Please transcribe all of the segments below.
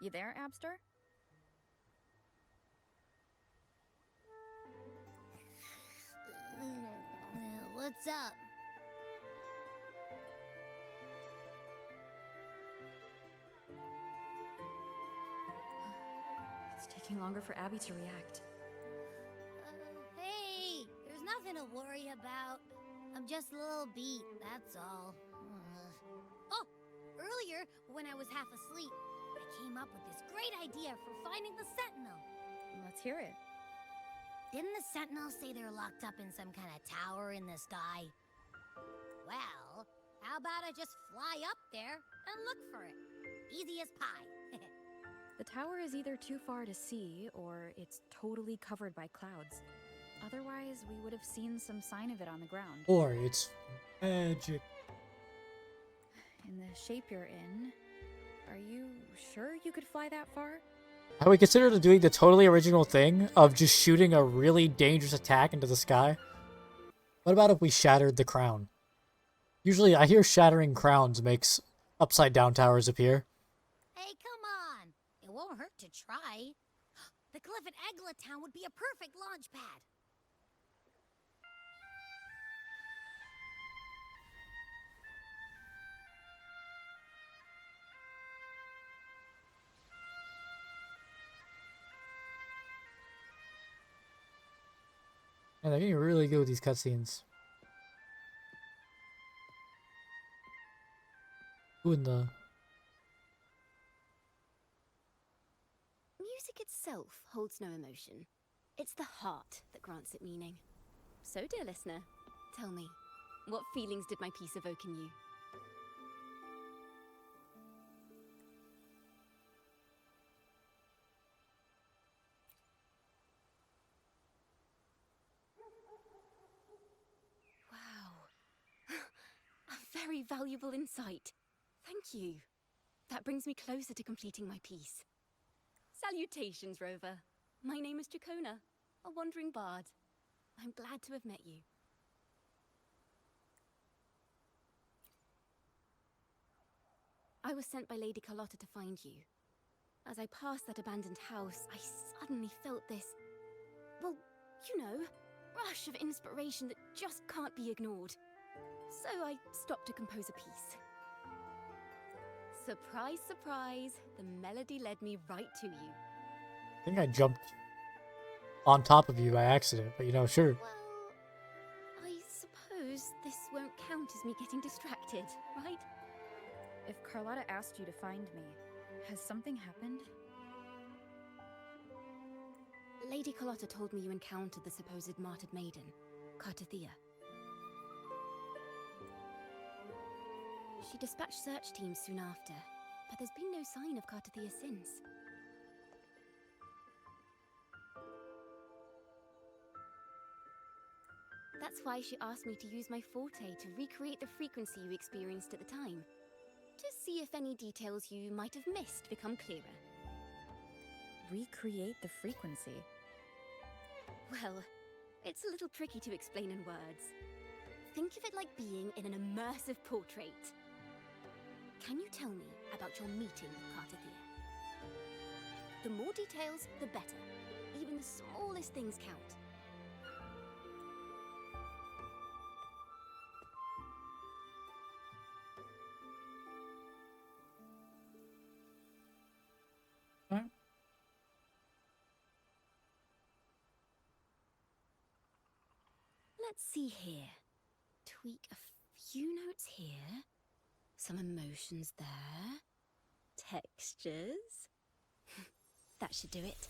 You there, Abster? What's up? It's taking longer for Abby to react. Hey, there's nothing to worry about. I'm just a little beat, that's all. Oh, earlier, when I was half asleep, I came up with this great idea for finding the Sentinel. Let's hear it. Didn't the Sentinel say they're locked up in some kind of tower in the sky? Well, how about I just fly up there and look for it? Easy as pie. The tower is either too far to see, or it's totally covered by clouds. Otherwise, we would have seen some sign of it on the ground. Or it's magic. In the shape you're in, are you sure you could fly that far? Have we considered doing the totally original thing of just shooting a really dangerous attack into the sky? What about if we shattered the crown? Usually I hear shattering crowns makes upside down towers appear. Hey, come on. It won't hurt to try. The cliff at Egglet Town would be a perfect launch pad. And they're getting really good with these cutscenes. Who in the... Music itself holds no emotion. It's the heart that grants it meaning. So, dear listener, tell me, what feelings did my piece evoke in you? Wow. A very valuable insight. Thank you. That brings me closer to completing my piece. Salutations, Rover. My name is Jacona, a wandering bard. I'm glad to have met you. I was sent by Lady Carlotta to find you. As I passed that abandoned house, I suddenly felt this, well, you know, rush of inspiration that just can't be ignored. So I stopped to compose a piece. Surprise, surprise, the melody led me right to you. I think I jumped on top of you by accident, but you know, sure. Well, I suppose this won't count as me getting distracted, right? If Carlotta asked you to find me, has something happened? Lady Carlotta told me you encountered the supposed martyred maiden, Cartathea. She dispatched search teams soon after, but there's been no sign of Cartathea since. That's why she asked me to use my forte to recreate the frequency you experienced at the time, to see if any details you might have missed become clearer. Recreate the frequency? Well, it's a little tricky to explain in words. Think of it like being in an immersive portrait. Can you tell me about your meeting with Cartathea? The more details, the better. Even the smallest things count. Let's see here. Tweak a few notes here. Some emotions there. Textures. That should do it.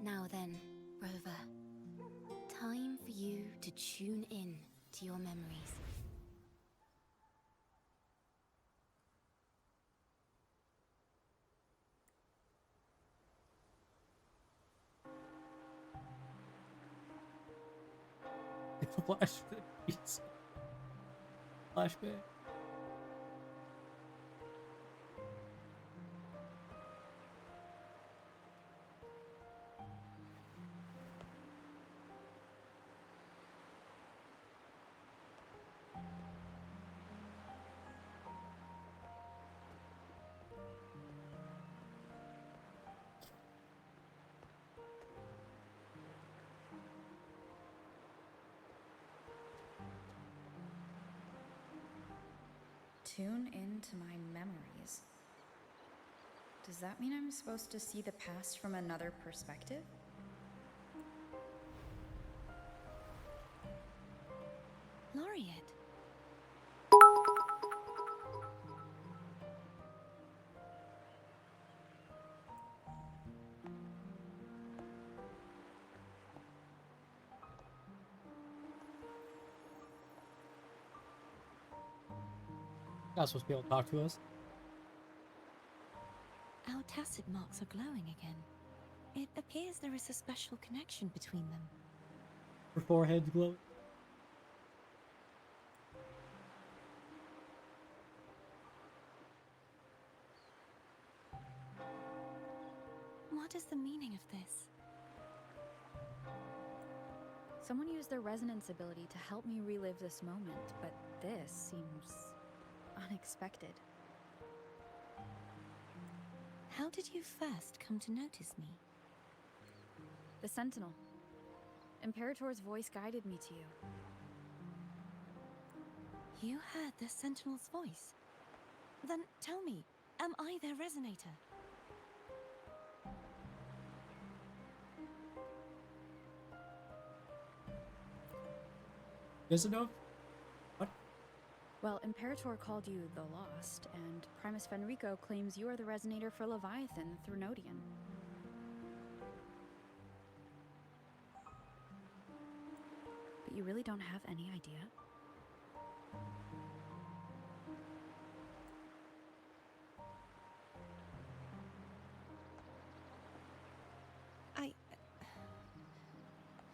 Now then, Rover. Time for you to tune in to your memories. Flashbang. Flashbang. Tune into my memories. Does that mean I'm supposed to see the past from another perspective? Laureate. Not supposed to be able to talk to us. Our tacit marks are glowing again. It appears there is a special connection between them. Her forehead's glowing. What is the meaning of this? Someone used their resonance ability to help me relive this moment, but this seems unexpected. How did you first come to notice me? The Sentinel. Imperator's voice guided me to you. You heard the Sentinel's voice? Then tell me, am I their resonator? Does it know? What? Well, Imperator called you the Lost, and Primus Fenrico claims you are the resonator for Leviathan through Nodian. But you really don't have any idea?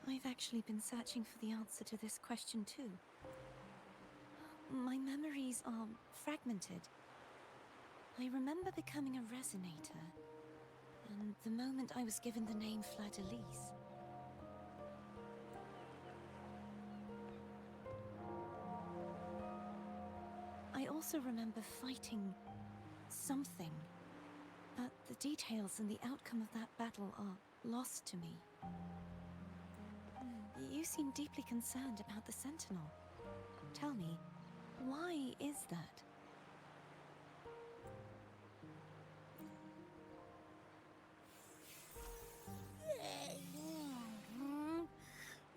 I've actually been searching for the answer to this question too. My memories are fragmented. I remember becoming a resonator, and the moment I was given the name Fleur-de-Lis. I also remember fighting something, but the details and the outcome of that battle are lost to me. You seem deeply concerned about the Sentinel. Tell me, why is that?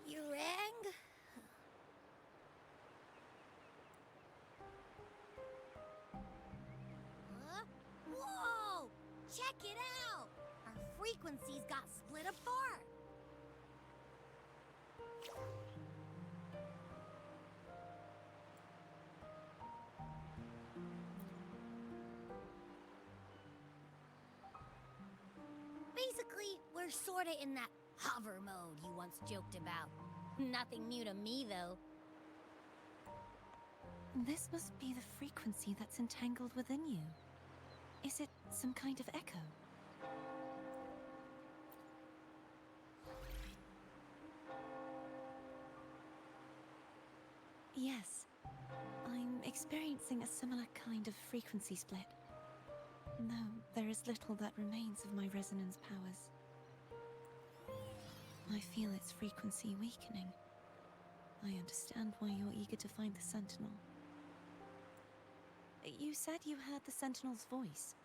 You rang? Huh? Whoa! Check it out! Our frequencies got split apart. Basically, we're sorta in that hover mode you once joked about. Nothing new to me, though. This must be the frequency that's entangled within you. Is it some kind of echo? Yes, I'm experiencing a similar kind of frequency split. Though there is little that remains of my resonance powers. I feel its frequency weakening. I understand why you're eager to find the Sentinel. You said you heard the Sentinel's voice.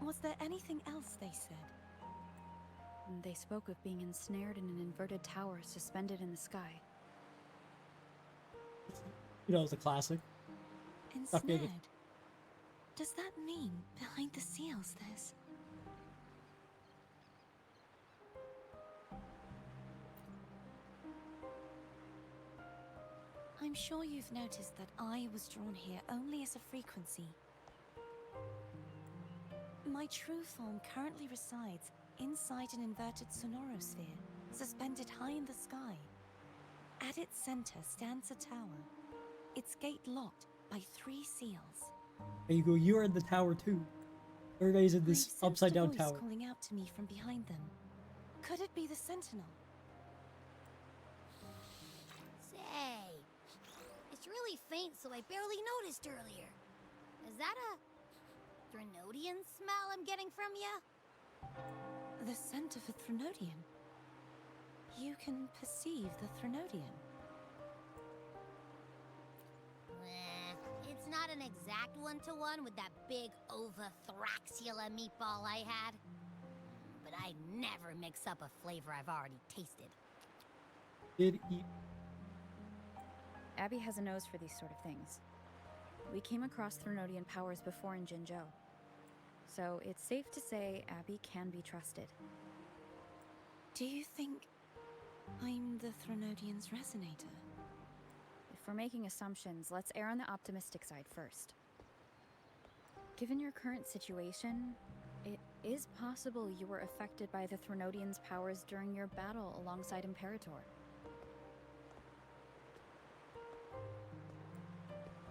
Was there anything else they said? They spoke of being ensnared in an inverted tower suspended in the sky. You know, the classic. Ensnared? Does that mean behind the seals there's... I'm sure you've noticed that I was drawn here only as a frequency. My true form currently resides inside an inverted sonorosphere, suspended high in the sky. At its center stands a tower. Its gate locked by 3 seals. There you go. You're in the tower too. Everybody's in I this sensed upside down a voice tower. calling out to me from behind them. Could it be the Sentinel? Say, it's really faint, so I barely noticed earlier. Is that a Threnodian smell I'm getting from you? The scent of a Threnodian. You can perceive the Threnodian. It's not an exact one-to-one with that big Ovathraxula meatball I had. But I'd never mix up a flavor I've already tasted. Did eat. Abby has a nose for these sort of things. We came across Threnodian powers before in Jinzhou. So it's safe to say Abby can be trusted. Do you think I'm the Threnodian's resonator? If we're making assumptions, let's err on the optimistic side first. Given your current situation, it is possible you were affected by the Threnodian's powers during your battle alongside Imperator.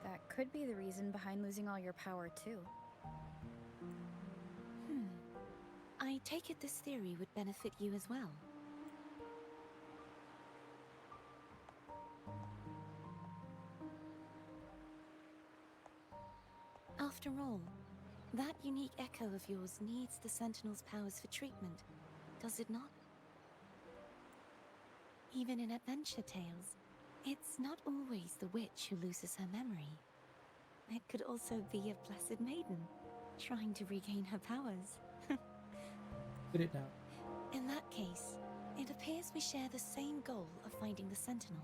That could be the reason behind losing all your power, too. I take it this theory would benefit you as well. After all, that unique echo of yours needs the Sentinel's powers for treatment, does it not? Even in adventure tales, it's not always the witch who loses her memory. It could also be a blessed maiden, trying to regain her powers. Put it now. In that case, it appears we share the same goal of finding the Sentinel.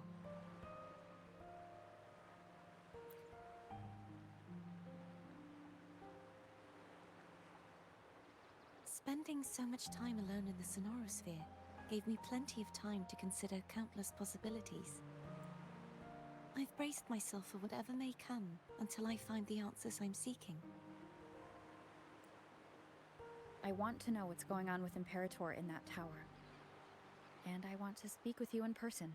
Spending so much time alone in the Sonorosphere gave me plenty of time to consider countless possibilities. I've braced myself for whatever may come until I find the answers I'm seeking. I want to know what's going on with Imperator in that tower. And I want to speak with you in person.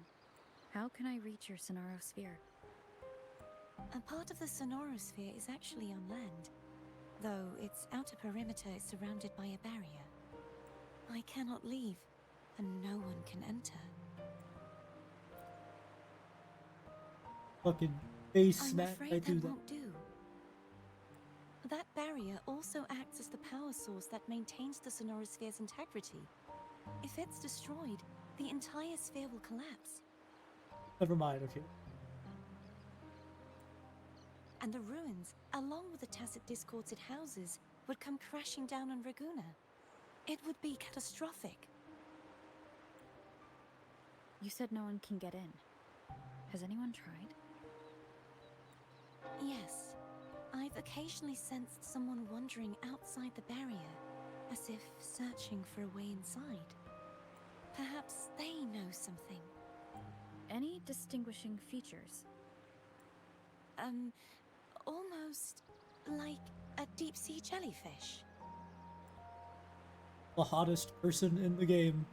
How can I reach your Sonorosphere? A part of the Sonorosphere is actually on land, though its outer perimeter is surrounded by a barrier. I cannot leave, and no one can enter. Fucking face I'm smack. afraid I that do that. won't do. That barrier also acts as the power source that maintains the Sonorosphere's integrity. If it's destroyed, the entire sphere will collapse. Never mind. Okay. And the ruins, along with the tacit discords it houses, would come crashing down on Raguna. It would be catastrophic. You said no one can get in. Has anyone tried? Yes. I've occasionally sensed someone wandering outside the barrier, as if searching for a way inside. Perhaps they know something. Any distinguishing features? Almost like a deep-sea jellyfish. The hottest person in the game.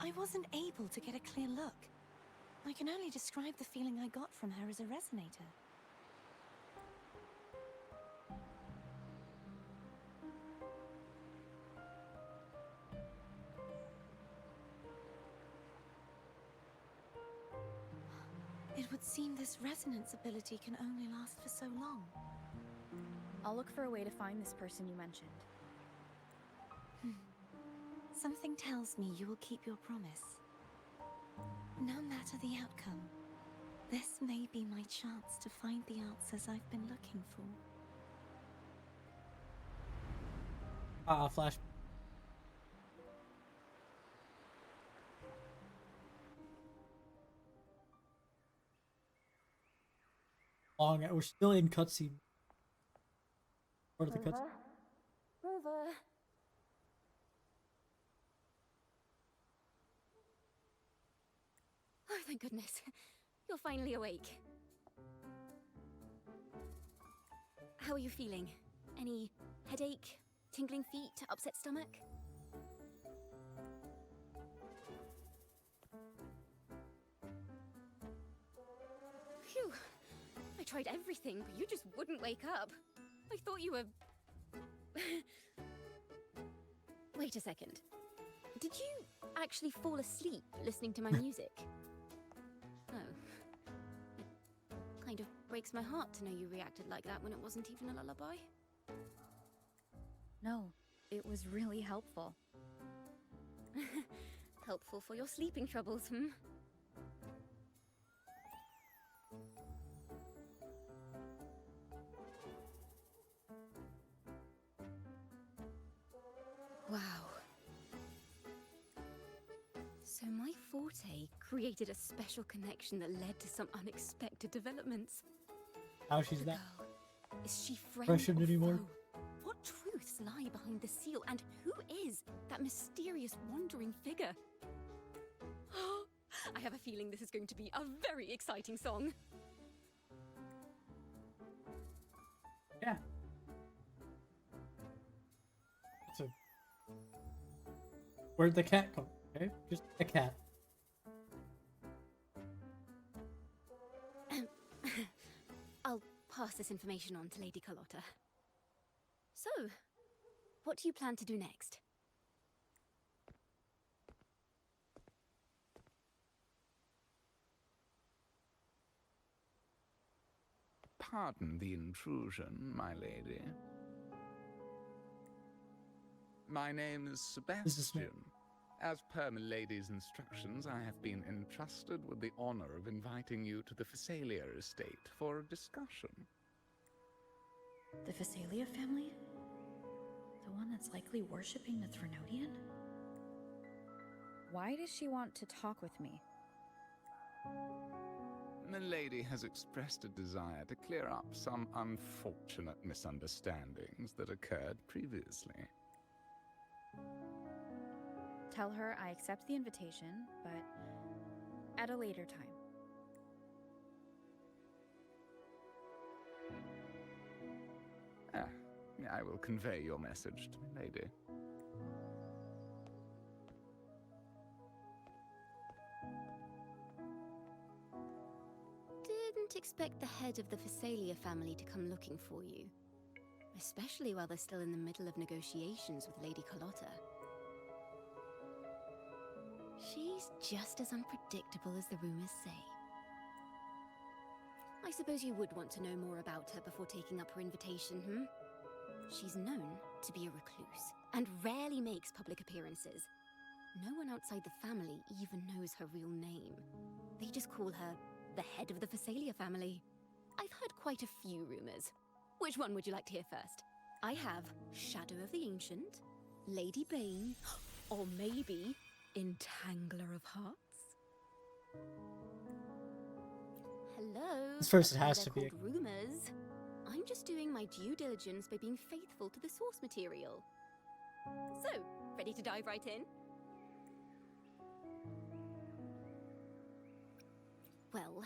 I wasn't able to get a clear look. I can only describe the feeling I got from her as a resonator. It would seem this resonance ability can only last for so long. I'll look for a way to find this person you mentioned. Something tells me you will keep your promise. No matter the outcome, this may be my chance to find the answers I've been looking for. Flash. Long. We're still in cutscene. Part of the cutscene. Rover. Oh, thank goodness. You're finally awake. How are you feeling? Any headache, tingling feet, upset stomach? Phew. I tried everything, but you just wouldn't wake up. I thought you were... Wait a second. Did you actually fall asleep listening to my music? Oh. It kind of breaks my heart to know you reacted like that when it wasn't even a lullaby. No, it was really helpful. Helpful for your sleeping troubles, hmm? Wow. So my forte created a special connection that led to some unexpected developments. How she's The not girl, is she friend pressured or anymore. foe? What truths lie behind the seal, and who is that mysterious wandering figure? I have a feeling this is going to be a very exciting song. Yeah. So, where'd the cat come? Okay, just a cat. I'll pass this information on to Lady Carlotta. So, what do you plan to do next? Pardon the intrusion, my lady. My name is Sebastian. As per my lady's instructions, I have been entrusted with the honor of inviting you to the Phasalia estate for a discussion. The Phasalia family? The one that's likely worshipping the Threnodian? Why does she want to talk with me? Milady has expressed a desire to clear up some unfortunate misunderstandings that occurred previously. Tell her I accept the invitation, but at a later time. I will convey your message to Milady. Didn't expect the head of the Phasalia family to come looking for you. Especially while they're still in the middle of negotiations with Lady Carlotta. She's just as unpredictable as the rumors say. I suppose you would want to know more about her before taking up her invitation, hmm? She's known to be a recluse, and rarely makes public appearances. No one outside the family even knows her real name. They just call her the head of the Phasalia family. I've heard quite a few rumors. Which one would you like to hear first? I have Shadow of the Ancient, Lady Bane, or maybe Entangler of Hearts? Hello? First it that's why has they're to be a- called rumors. I'm just doing my due diligence by being faithful to the source material. So, ready to dive right in? Well,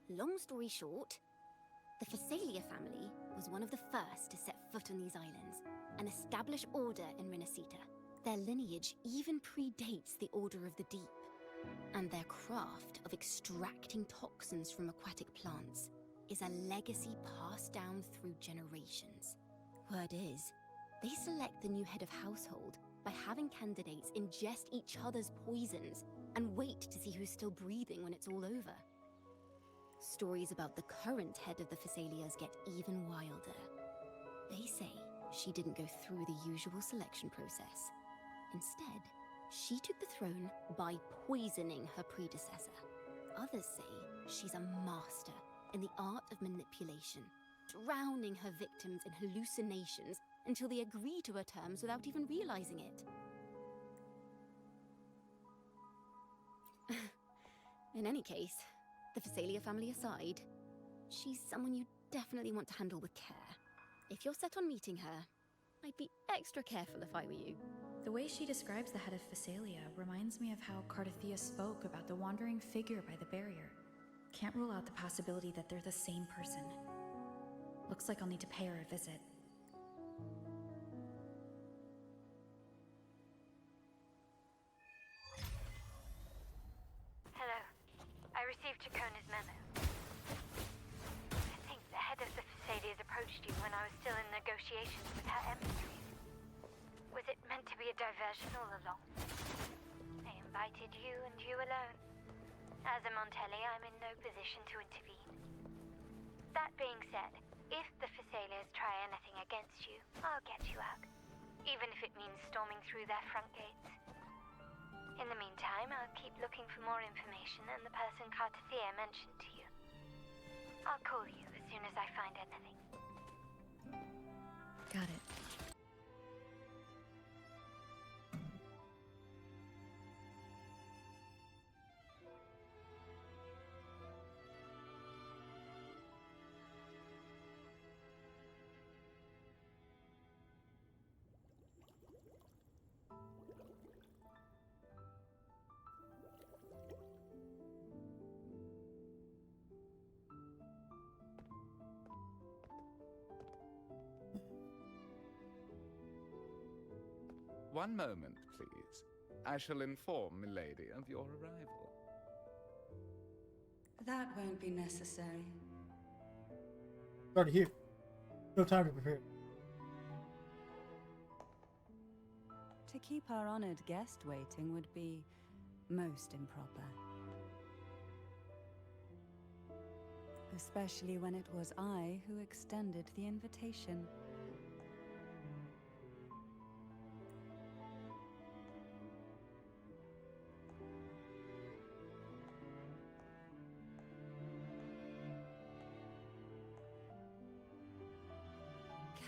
long story short, the Phasalia family was one of the first to set foot on these islands and establish order in Renacita. Their lineage even predates the Order of the Deep, and their craft of extracting toxins from aquatic plants is a legacy passed down through generations. Word is, they select the new head of household by having candidates ingest each other's poisons and wait to see who's still breathing when it's all over. Stories about the current head of the Phasalias get even wilder. They say she didn't go through the usual selection process. Instead, she took the throne by poisoning her predecessor. Others say she's a master in the art of manipulation, drowning her victims in hallucinations until they agree to her terms without even realizing it. In any case, the Phasalia family aside, she's someone you definitely want to handle with care. If you're set on meeting her, I'd be extra careful if I were you. The way she describes the head of Phasalia reminds me of how Cardathea spoke about the wandering figure by the barrier. Can't rule out the possibility that they're the same person. Looks like I'll need to pay her a visit. negotiations with her emissaries. Was it meant to be a diversion all along? I invited you and you alone. As a Montelli, I'm in no position to intervene. That being said, if the Thessalians try anything against you, I'll get you out. Even if it means storming through their front gates. In the meantime, I'll keep looking for more information and the person Cartathea mentioned to you. I'll call you as soon as I find anything. Got it. One moment, please. I shall inform Milady of your arrival. That won't be necessary. Already here. No time to prepare. To keep our honored guest waiting would be most improper. Especially when it was I who extended the invitation.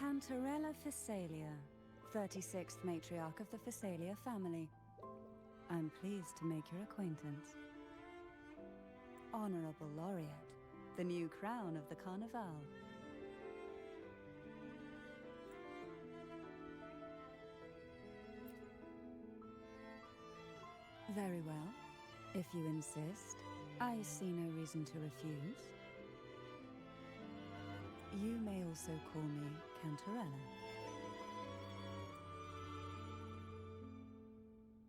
Cantarella Thessalia, 36th matriarch of the Thessalia family. I'm pleased to make your acquaintance. Honorable Laureate, the new crown of the Carnival. Very well. If you insist, I see no reason to refuse. You may also call me Cantarella.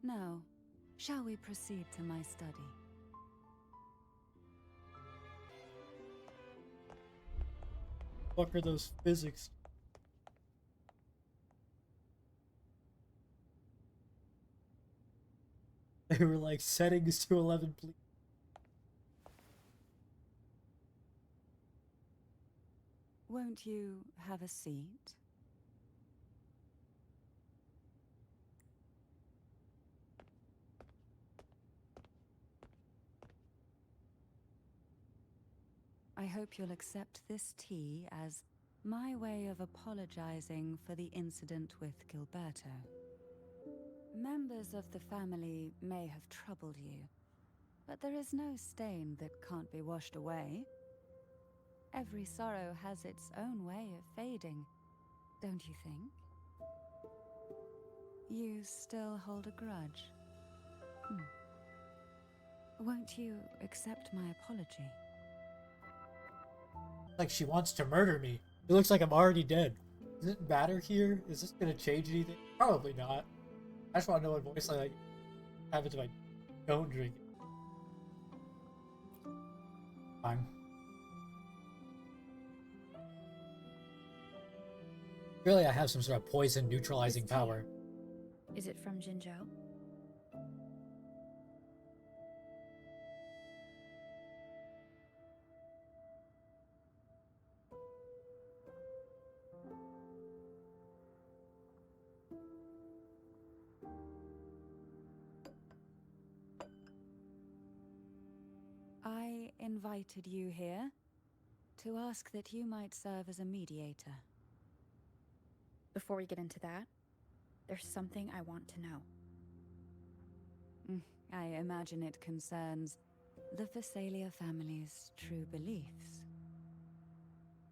Now, shall we proceed to my study? What are those physics? They were like settings to 11, please. Won't you have a seat? I hope you'll accept this tea as my way of apologizing for the incident with Gilberto. Members of the family may have troubled you, but there is no stain that can't be washed away. Every sorrow has its own way of fading, don't you think? You still hold a grudge. Won't you accept my apology? Like she wants to murder me. It looks like I'm already dead. Does it matter here? Is this gonna change anything? Probably not. I just want to know what voice like happens if I don't drink it. Fine. Really, I have some sort of poison neutralizing This tea. power. Is it from Jinzhou? I invited you here to ask that you might serve as a mediator. Before we get into that, there's something I want to know. I imagine it concerns the Thessalia family's true beliefs.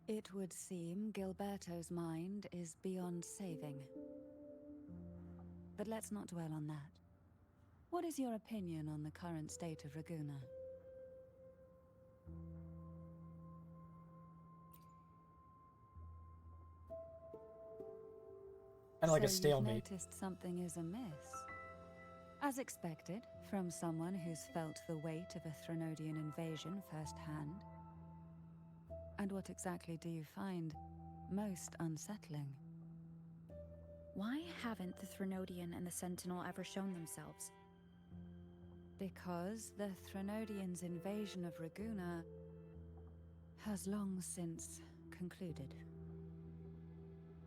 It would seem Gilberto's mind is beyond saving. But let's not dwell on that. What is your opinion on the current state of Raguna? Kind of like a So stalemate. you've noticed something is amiss. As expected, from someone who's felt the weight of a Threnodian invasion firsthand. And what exactly do you find most unsettling? Why haven't the Threnodian and the Sentinel ever shown themselves? Because the Threnodians' invasion of Raguna has long since concluded.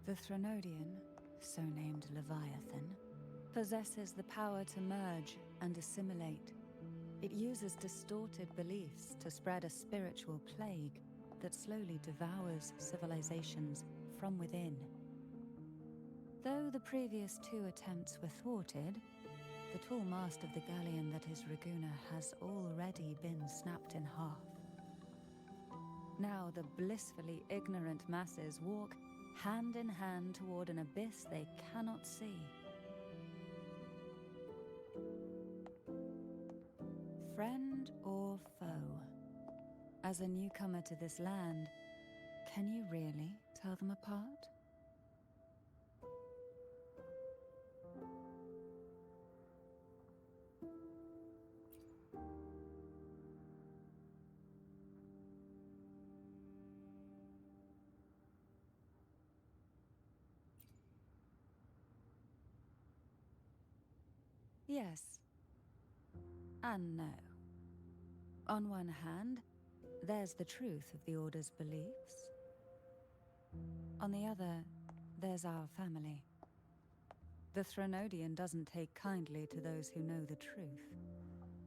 The Threnodian, so named Leviathan, possesses the power to merge and assimilate. It uses distorted beliefs to spread a spiritual plague that slowly devours civilizations from within. Though the previous 2 attempts were thwarted, the tall mast of the galleon that is Raguna has already been snapped in half. Now the blissfully ignorant masses walk hand in hand toward an abyss they cannot see. Friend or foe? As a newcomer to this land, can you really tell them apart? Yes. And no. On one hand, there's the truth of the Order's beliefs. On the other, there's our family. The Threnodian doesn't take kindly to those who know the truth.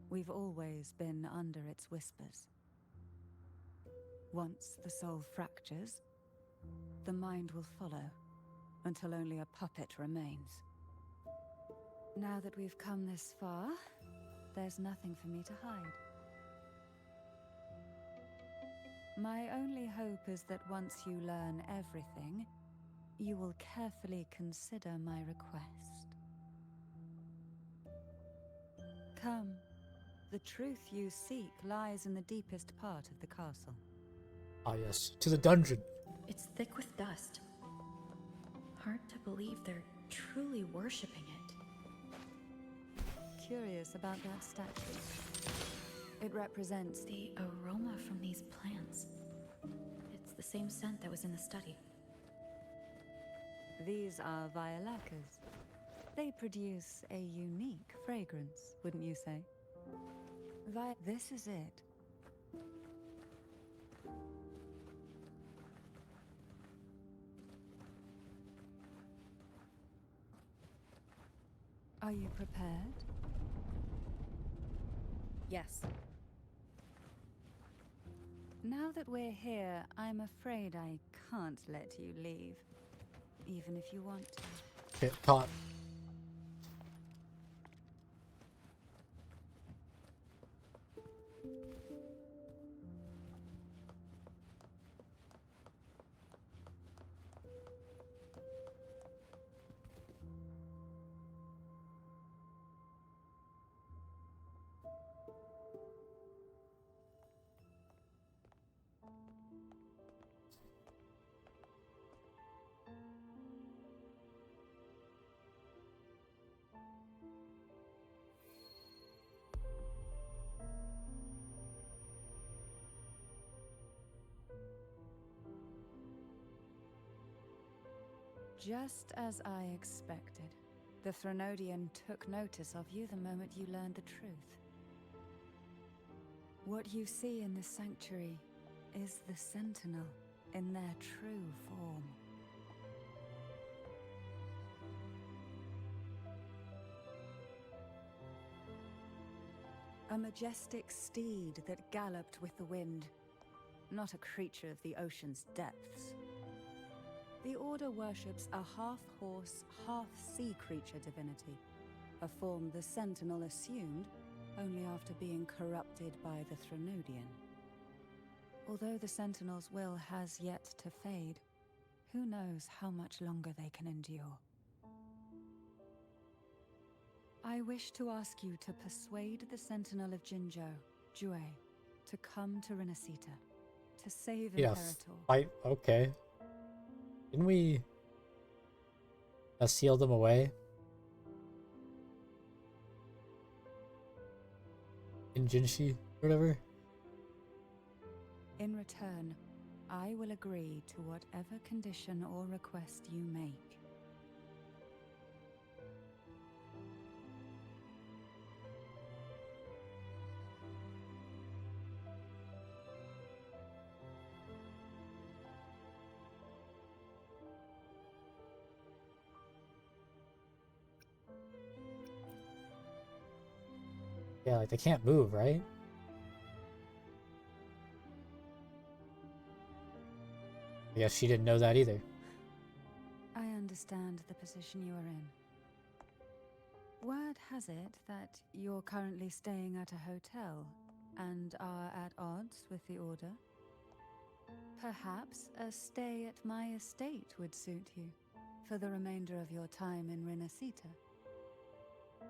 We've always been under its whispers. Once the soul fractures, the mind will follow, until only a puppet remains. Now that we've come this far, there's nothing for me to hide. My only hope is that once you learn everything, you will carefully consider my request. Come. The truth you seek lies in the deepest part of the castle. Ah, yes. To the dungeon. It's thick with dust. Hard to believe they're truly worshipping it. Curious about that statue. It represents The aroma from these plants. It's the same scent that was in the study. These are violacas. They produce a unique fragrance, wouldn't you say? This is it. Are you prepared? Yes. Now that we're here, I'm afraid I can't let you leave. Even if you want to. Get caught. Just as I expected. The Threnodian took notice of you the moment you learned the truth. What you see in the sanctuary is the Sentinel in their true form. A majestic steed that galloped with the wind, not a creature of the ocean's depths. The Order worships a half-horse, half-sea creature divinity, a form the Sentinel assumed only after being corrupted by the Threnodian. Although the Sentinel's will has yet to fade, who knows how much longer they can endure. I wish to ask you to persuade the Sentinel of Jinzhou, Jue, to come to Renacita, to save Imperator. Okay. Didn't we seal them away? In Jinshi, whatever? In return, I will agree to whatever condition or request you make. Yeah, like they can't move, right? I guess she didn't know that either. I understand the position you are in. Word has it that you're currently staying at a hotel and are at odds with the Order. Perhaps a stay at my estate would suit you for the remainder of your time in Renacita.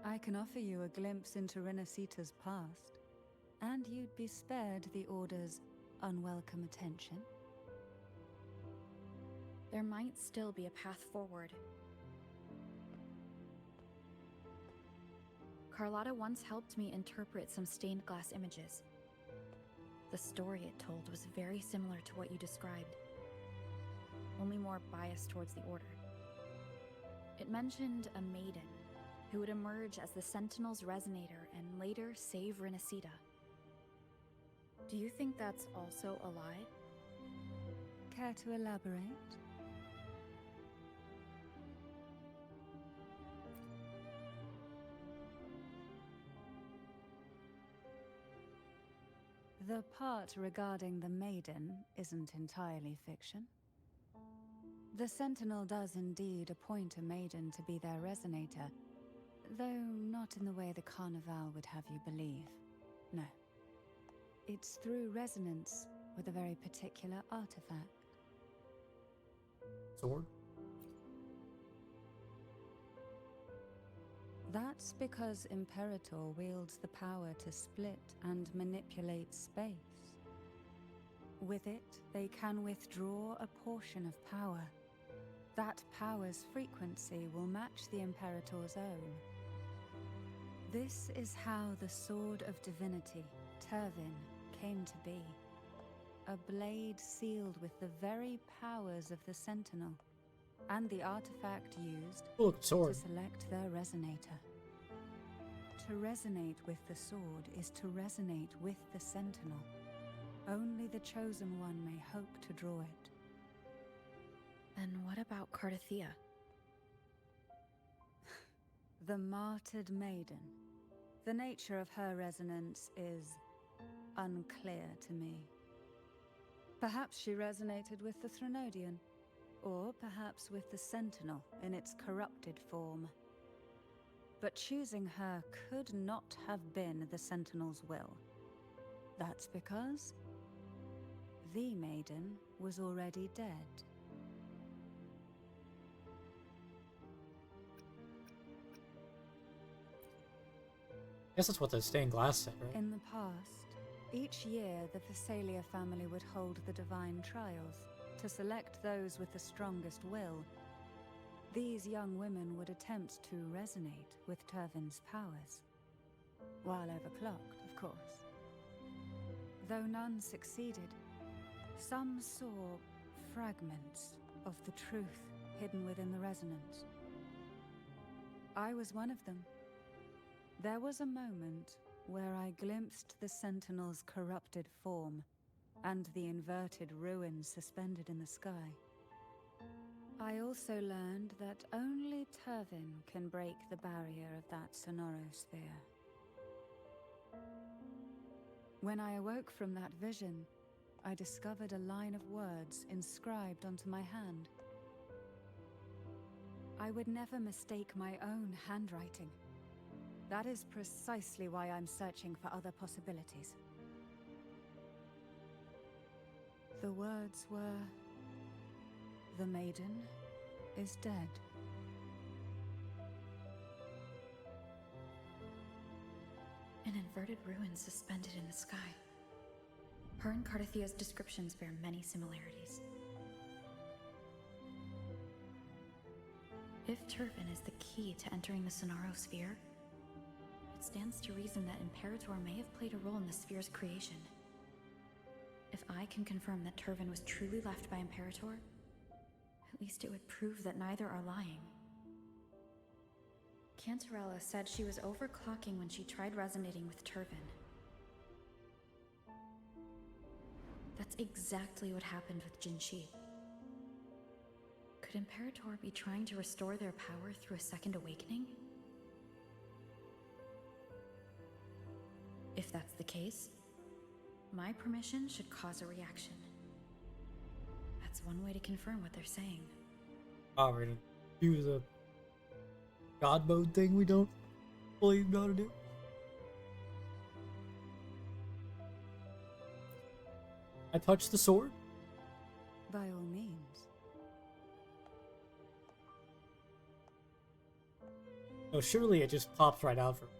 I can offer you a glimpse into Renacita's past, and you'd be spared the Order's unwelcome attention. There might still be a path forward. Carlotta once helped me interpret some stained glass images. The story it told was very similar to what you described, only more biased towards the Order. It mentioned a maiden who would emerge as the Sentinel's resonator and later save Renacita. Do you think that's also a lie? Care to elaborate? The part regarding the maiden isn't entirely fiction. The Sentinel does indeed appoint a maiden to be their resonator, though not in the way the Carnival would have you believe. No. It's through resonance with a very particular artifact. Sword? That's because Imperator wields the power to split and manipulate space. With it, they can withdraw a portion of power. That power's frequency will match the Imperator's own. This is how the Sword of Divinity, Turvin, came to be. A blade sealed with the very powers of the Sentinel, and the artifact used Look, sword. to select their resonator. To resonate with the sword is to resonate with the Sentinel. Only the Chosen One may hope to draw it. Then what about Cardathea? The martyred maiden. The nature of her resonance is unclear to me. Perhaps she resonated with the Threnodian, or perhaps with the Sentinel in its corrupted form. But choosing her could not have been the Sentinel's will. That's because the maiden was already dead. I guess that's what the stained glass said, right? In the past, each year the Phasalia family would hold the Divine Trials to select those with the strongest will. These young women would attempt to resonate with Turvin's powers, while overclocked, of course. Though none succeeded, some saw fragments of the truth hidden within the resonance. I was one of them. There was a moment where I glimpsed the Sentinel's corrupted form and the inverted ruins suspended in the sky. I also learned that only Turvin can break the barrier of that sonorosphere. When I awoke from that vision, I discovered a line of words inscribed onto my hand. I would never mistake my own handwriting. That is precisely why I'm searching for other possibilities. The words were, "The maiden is dead." An inverted ruin suspended in the sky. Her and Cardathea's descriptions bear many similarities. If Turvin is the key to entering the sonorosphere, it stands to reason that Imperator may have played a role in the sphere's creation. If I can confirm that Turvin was truly left by Imperator, at least it would prove that neither are lying. Cantarella said she was overclocking when she tried resonating with Turvin. That's exactly what happened with Jinshi. Could Imperator be trying to restore their power through a second awakening? If that's the case, my permission should cause a reaction. That's one way to confirm what they're saying. Oh, we're gonna do the God mode thing we don't fully know how to do. I touched the sword? By all means. No, surely it just pops right out for me.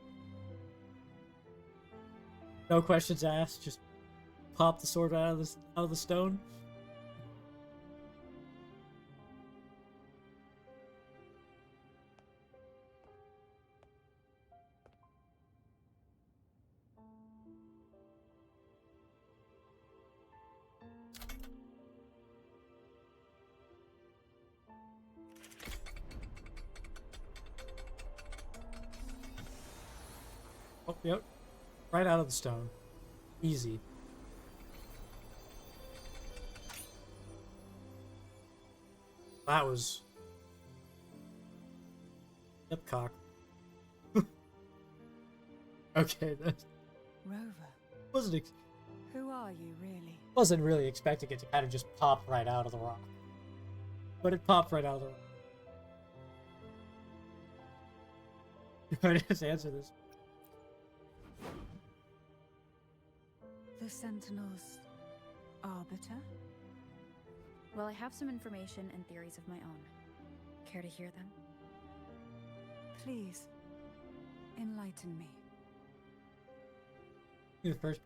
No questions asked, just pop the sword out of the stone. Oh, yep. Right out of the stone. Easy. That was... Yep, cock. Okay, that Rover, who are you really? wasn't really expecting it to kind of just pop right out of the rock. But it popped right out of the rock. You might have to answer this. The Sentinel's arbiter? Well, I have some information and theories of my own. Care to hear them? Please, enlighten me. You the first.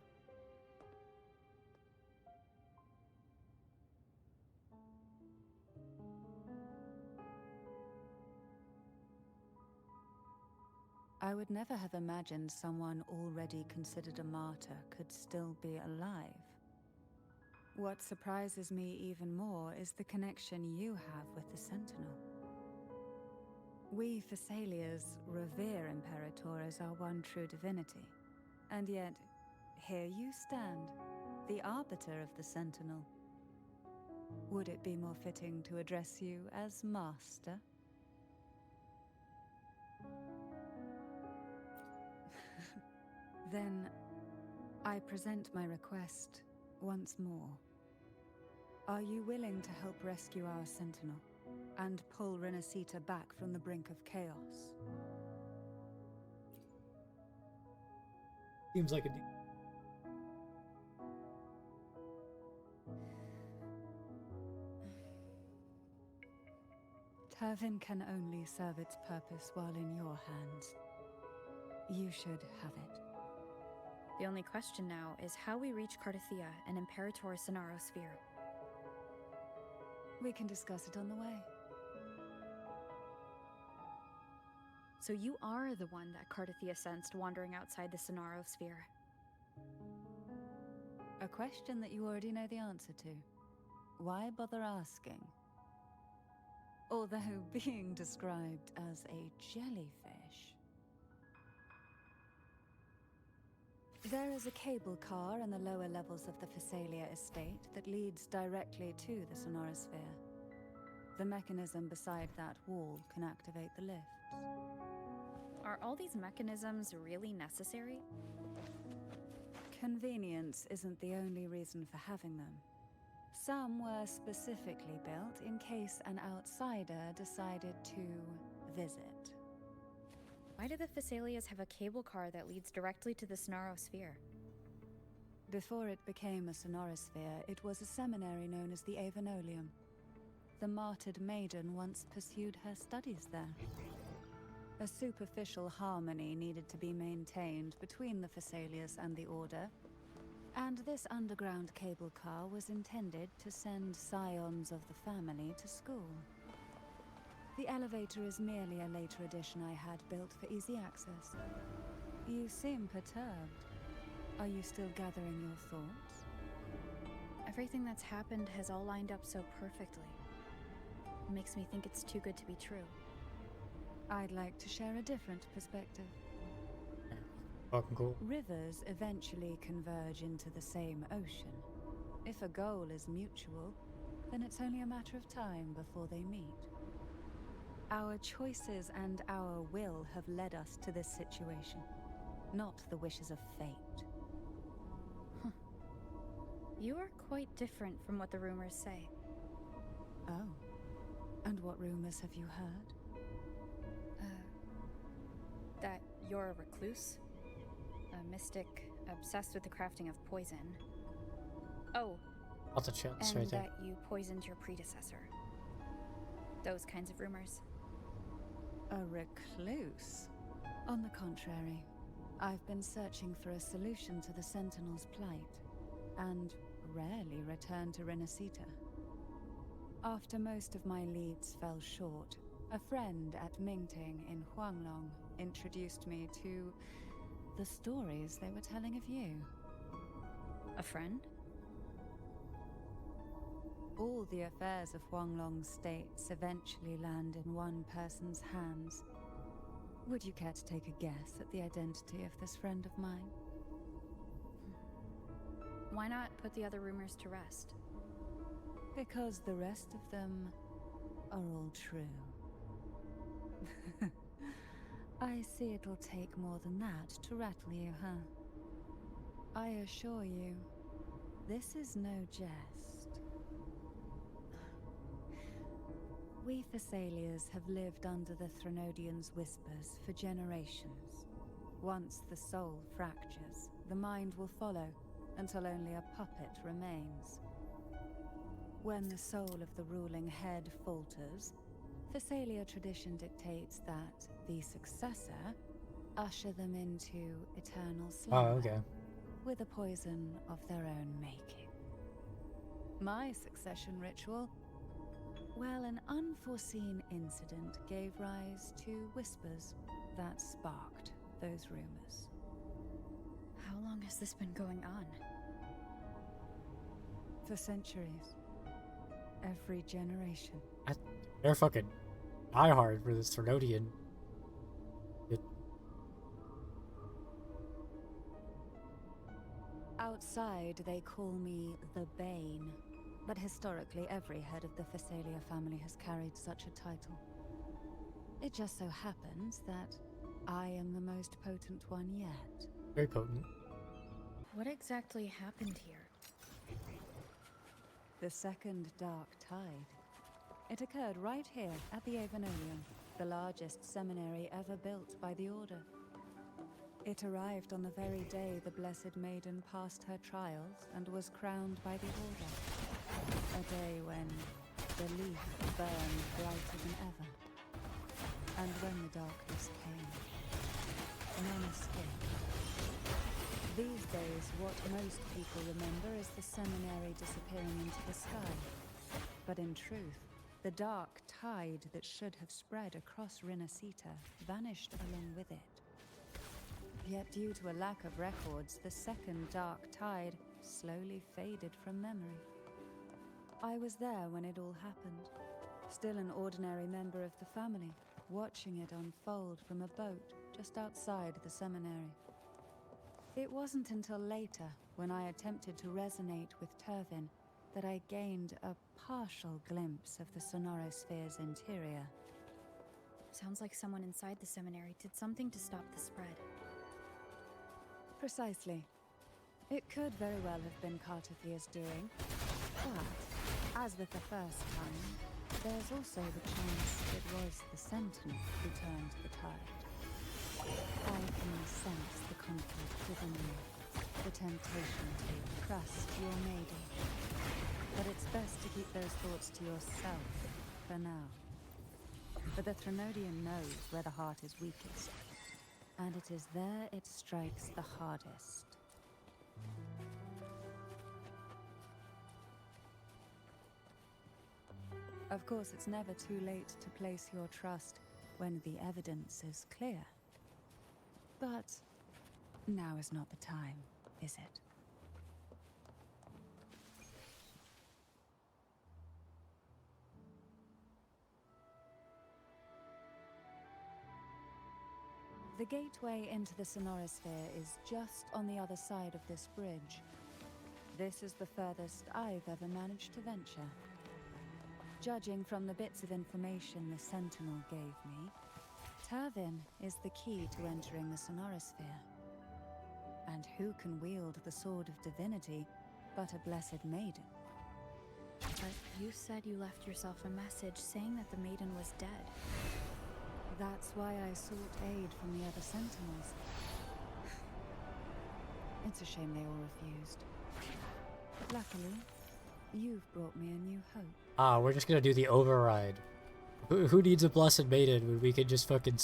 I would never have imagined someone already considered a martyr could still be alive. What surprises me even more is the connection you have with the Sentinel. We Thessalians revere Imperator as our one true divinity, and yet here you stand, the arbiter of the Sentinel. Would it be more fitting to address you as Master? Then, I present my request once more. Are you willing to help rescue our Sentinel and pull Renacita back from the brink of chaos? Seems like a Turvin can only serve its purpose while in your hands. You should have it. The only question now is how we reach Cardathia and Imperator Sonaro Sphere. We can discuss it on the way. So you are the one that Cardathia sensed wandering outside the Sonaro Sphere. A question that you already know the answer to. Why bother asking? Although being described as a jellyfish. There is a cable car in the lower levels of the Phasalia estate that leads directly to the Sonorosphere. The mechanism beside that wall can activate the lifts. Are all these mechanisms really necessary? Convenience isn't the only reason for having them. Some were specifically built in case an outsider decided to visit. Why do the Phasalias have a cable car that leads directly to the Sonaro Sphere? Before it became a Sonorosphere, it was a seminary known as the Avenolium. The martyred maiden once pursued her studies there. A superficial harmony needed to be maintained between the Phasalias and the Order, and this underground cable car was intended to send scions of the family to school. The elevator is merely a later addition I had built for easy access. You seem perturbed. Are you still gathering your thoughts? Everything that's happened has all lined up so perfectly. It makes me think it's too good to be true. I'd like to share a different perspective. fucking cool. Rivers eventually converge into the same ocean. If a goal is mutual, then it's only a matter of time before they meet. Our choices and our will have led us to this situation. not the wishes of fate. You are quite different from what the rumors say. Oh. And what rumors have you heard? That you're a recluse? A mystic obsessed with the crafting of poison. Oh, Lots of chance and right there. that you poisoned your predecessor. Those kinds of rumors. A recluse? On the contrary, I've been searching for a solution to the Sentinel's plight, and rarely return to Renacita. After most of my leads fell short, a friend at Mending in Huanglong introduced me to the stories they were telling of you. A friend? All the affairs of Huanglong's states eventually land in one person's hands. Would you care to take a guess at the identity of this friend of mine? Why not put the other rumors to rest? Because the rest of them are all true. I see it'll take more than that to rattle you, huh? I assure you, this is no jest. We Thessalians have lived under the Threnodians' whispers for generations. Once the soul fractures, the mind will follow, until only a puppet remains. When the soul of the ruling head falters, Thessalia tradition dictates that the successor usher them into eternal slumber. Oh, okay. With a poison of their own making. My succession ritual? Well, an unforeseen incident gave rise to whispers that sparked those rumors. How long has this been going on? For centuries. Every generation. They're fucking diehard for this Threnodian. Outside, they call me the Bane. But historically, every head of the Thessalia family has carried such a title. It just so happens that I am the most potent one yet. Very potent. What exactly happened here? The Second Dark Tide. It occurred right here at the Avenolium, the largest seminary ever built by the Order. It arrived on the very day the Blessed Maiden passed her trials and was crowned by the Order. A day when belief burned brighter than ever. And when the darkness came, none escaped. These days, what most people remember is the seminary disappearing into the sky. But in truth, the dark tide that should have spread across Renacita vanished along with it. Yet due to a lack of records, the second dark tide slowly faded from memory. I was there when it all happened, still an ordinary member of the family, watching it unfold from a boat just outside the seminary. It wasn't until later, when I attempted to resonate with Turvin, that I gained a partial glimpse of the Sonorosphere's interior. Sounds like someone inside the seminary did something to stop the spread. Precisely. It could very well have been Cartophia's doing, but, as with the first time, there's also the chance it was the Sentinel who turned the tide. I can sense the conflict within you, the temptation to trust your maiden. But it's best to keep those thoughts to yourself, for now. For the Threnodian knows where the heart is weakest, and it is there it strikes the hardest. Of course, it's never too late to place your trust when the evidence is clear. But now is not the time, is it? The gateway into the Sonorosphere is just on the other side of this bridge. This is the furthest I've ever managed to venture. Judging from the bits of information the Sentinel gave me, Turvin is the key to entering the Sonorosphere. And who can wield the sword of divinity but a blessed maiden? But you said you left yourself a message saying that the maiden was dead. That's why I sought aid from the other sentinels. It's a shame they all refused. Luckily, you've brought me a new hope. Ah, we're just gonna do the override. Who needs a blessed maiden when we can just fucking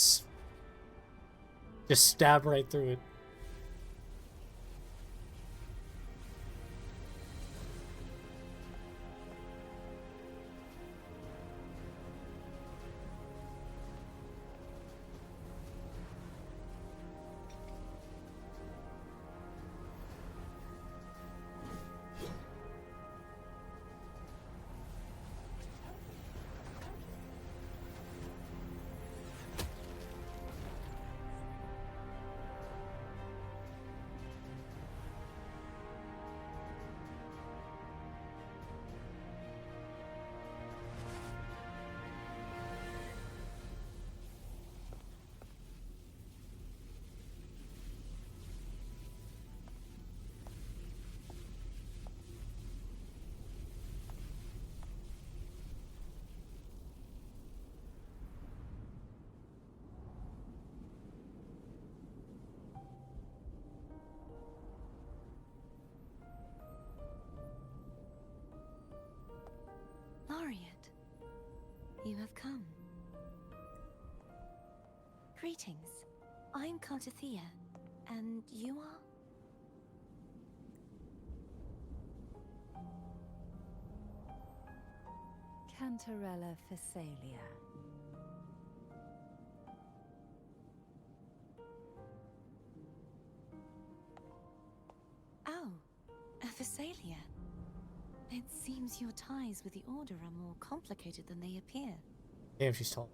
just stab right through it? Laureate, you have come. Greetings. I'm Cantathea, and you are? Cantarella Phasalia. Oh, a Phasalia. It seems your ties with the Order are more complicated than they appear. Damn, she's tall.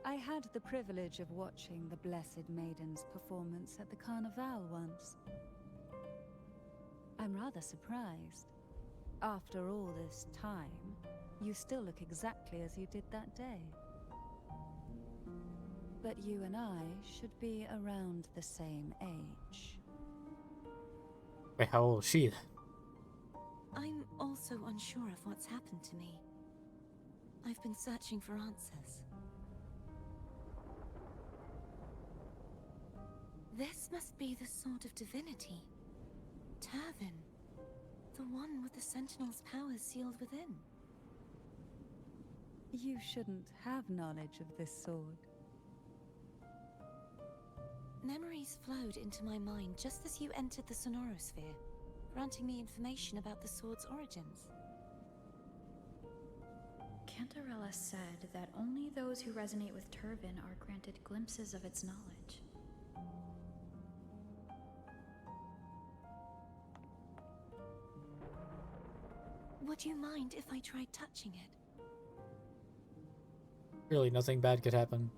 I had the privilege of watching the Blessed Maiden's performance at the Carnival once. I'm rather surprised. After all this time, you still look exactly as you did that day. But you and I should be around the same age. Wait, how old is she then? I'm also unsure of what's happened to me. I've been searching for answers. This must be the Sword of Divinity. Turvin. The one with the Sentinel's powers sealed within. You shouldn't have knowledge of this sword. Memories flowed into my mind just as you entered the Sonorosphere, granting me information about the sword's origins. Cantarella said that only those who resonate with Turvin are granted glimpses of its knowledge. Would you mind if I tried touching it? Really, nothing bad could happen.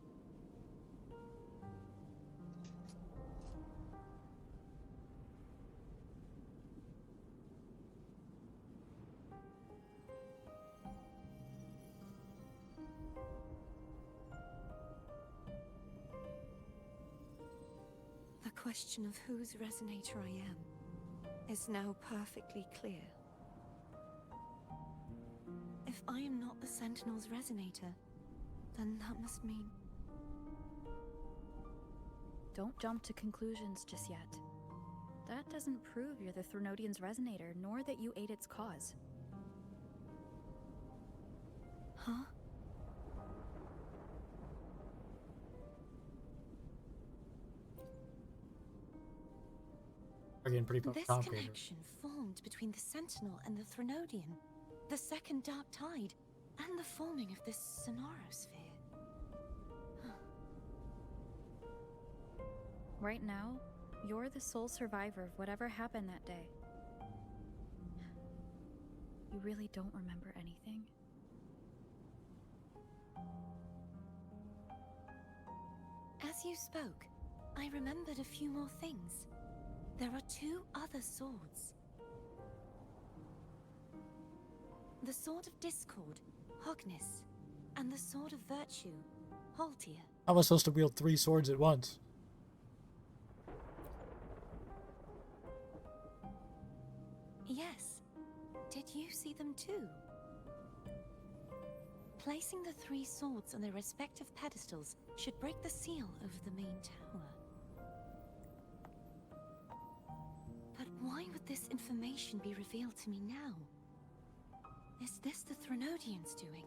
The question of whose resonator I am is now perfectly clear. If I am not the Sentinel's resonator, then that must mean... Don't jump to conclusions just yet. That doesn't prove you're the Threnodian's resonator, nor that you aid its cause. Huh? We're getting pretty This complicated. connection formed between the Sentinel and the Threnodian, the second Dark Tide, and the forming of this Sonorosphere. Right now, you're the sole survivor of whatever happened that day. You really don't remember anything? As you spoke, I remembered a few more things. There are two other swords. The Sword of Discord, Hogness, and the Sword of Virtue, Haltia. How am I supposed to wield 3 swords at once? Yes. Did you see them too? Placing the 3 swords on their respective pedestals should break the seal over the main tower. But why would this information be revealed to me now? Is this the Threnodians doing?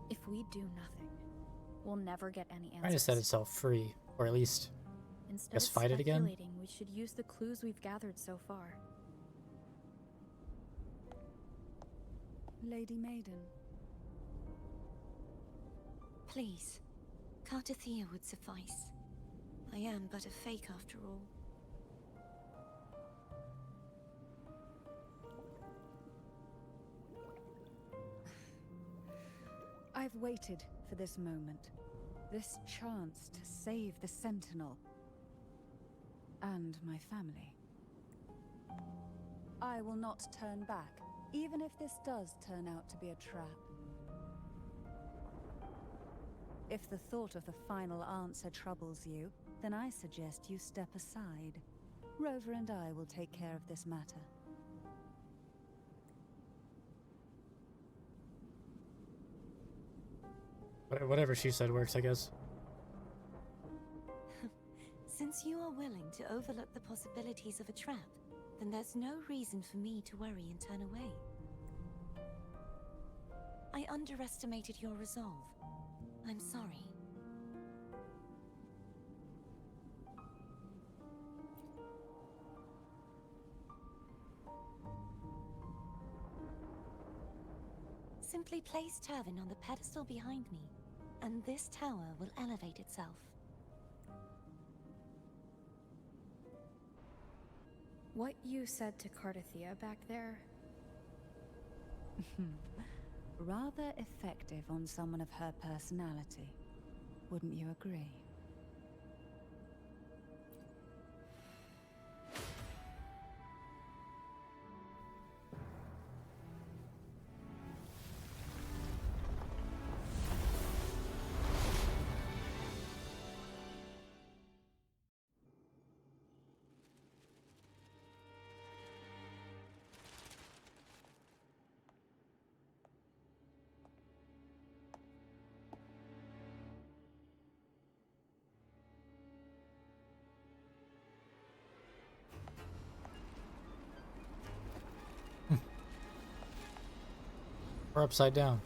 If we do nothing, we'll never get any answers. Trying to set itself free, or at least Instead just of fight it again? speculating, we should use the clues we've gathered so far. Lady Maiden. Please, Cartathea would suffice. I am but a fake after all. I've waited for this moment. This chance to save the Sentinel. And my family. I will not turn back, even if this does turn out to be a trap. If the thought of the final answer troubles you, then I suggest you step aside. Rover and I will take care of this matter. Whatever she said works, I guess. Since you are willing to overlook the possibilities of a trap, then there's no reason for me to worry and turn away. I underestimated your resolve. I'm sorry. Simply place Turvin on the pedestal behind me, and this tower will elevate itself. What you said to Cartathea back there? Rather effective on someone of her personality. Wouldn't you agree? We're upside down.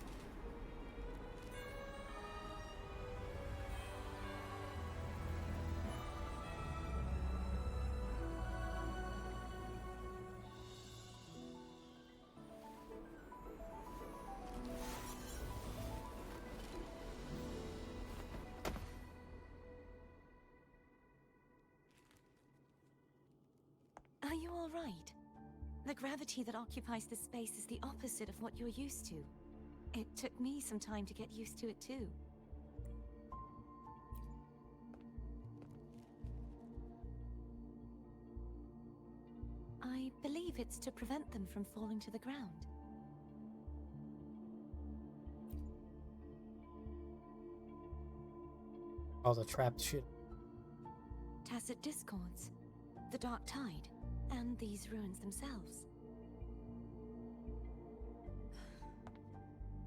Are you all right? The gravity that occupies this space is the opposite of what you're used to. It took me some time to get used to it too. I believe it's to prevent them from falling to the ground. All the trapped shit. Tacit discords, the Dark Tide, and these ruins themselves.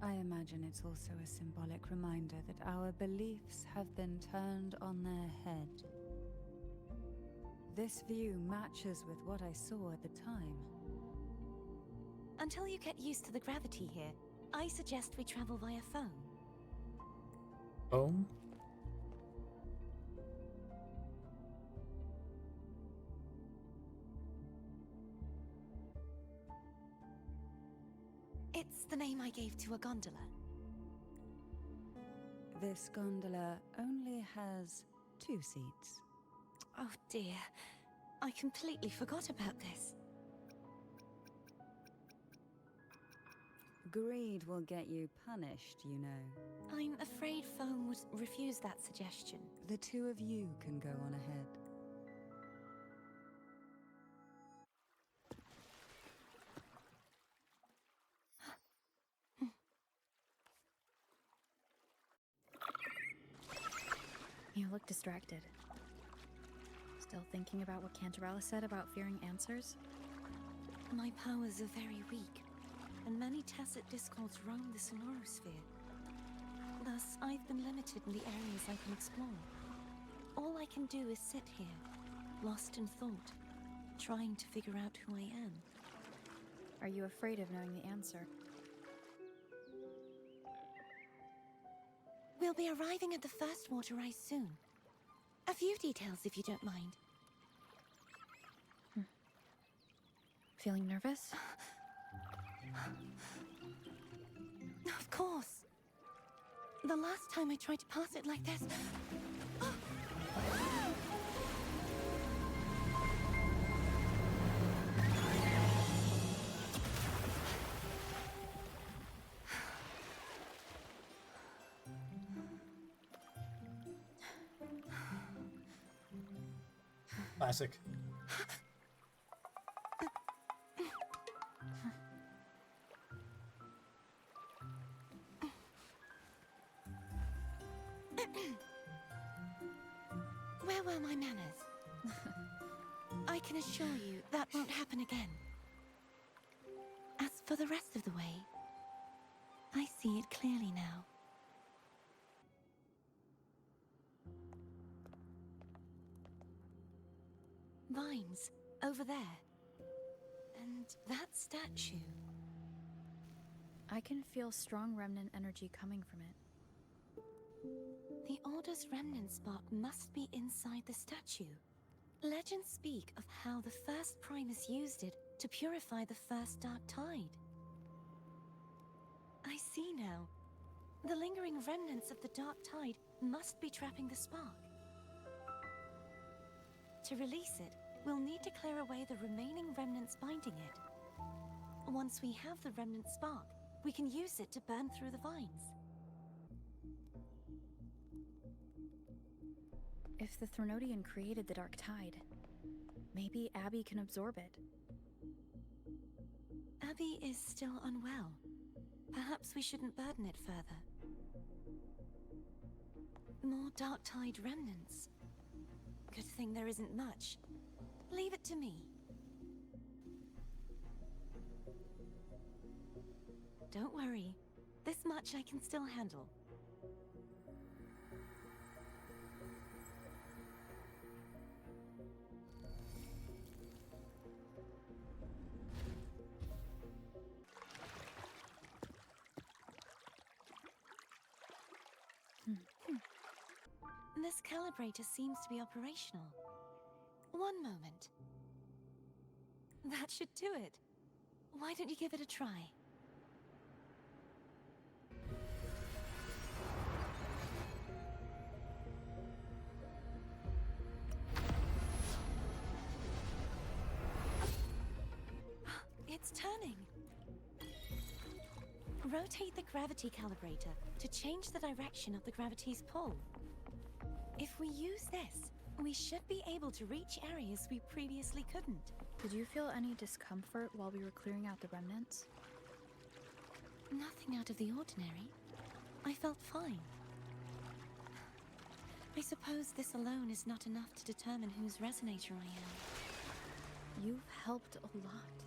I imagine it's also a symbolic reminder that our beliefs have been turned on their head. This view matches with what I saw at the time. Until you get used to the gravity here, I suggest we travel via phone. Boom. It's the name I gave to a gondola. This gondola only has 2 seats. Oh dear, I completely forgot about this. Greed will get you punished, you know. I'm afraid phone would refuse that suggestion. The 2 of you can go on ahead. You look distracted. Still thinking about what Cantarella said about fearing answers? My powers are very weak, and many tacit discords roam the Sonorosphere. Thus, I've been limited in the areas I can explore. All I can do is sit here, lost in thought, trying to figure out who I am. Are you afraid of knowing the answer? We'll be arriving at the first water rise soon. A few details, if you don't mind. Feeling nervous? Of course. The last time I tried to pass it like this... Classic. Where were my manners? I can assure you that won't happen again. As for the rest of the way, I see it clearly now. Vines, over there. And that statue. I can feel strong remnant energy coming from it. The Order's remnant spot must be inside the statue. Legends speak of how the first Primus used it to purify the first Dark Tide. I see now. The lingering remnants of the Dark Tide must be trapping the spark. To release it, we'll need to clear away the remaining remnants binding it. Once we have the remnant spark, we can use it to burn through the vines. If the Thornodian created the Dark Tide, maybe Abby can absorb it. Abby is still unwell. Perhaps we shouldn't burden it further. More Dark Tide remnants. Good thing there isn't much. Leave it to me. Don't worry. This much I can still handle. This calibrator seems to be operational. One moment. That should do it. Why don't you give it a try? It's turning. Rotate the gravity calibrator to change the direction of the gravity's pull. If we use this, we should be able to reach areas we previously couldn't. Did you feel any discomfort while we were clearing out the remnants? Nothing out of the ordinary. I felt fine. I suppose this alone is not enough to determine whose resonator I am. You've helped a lot.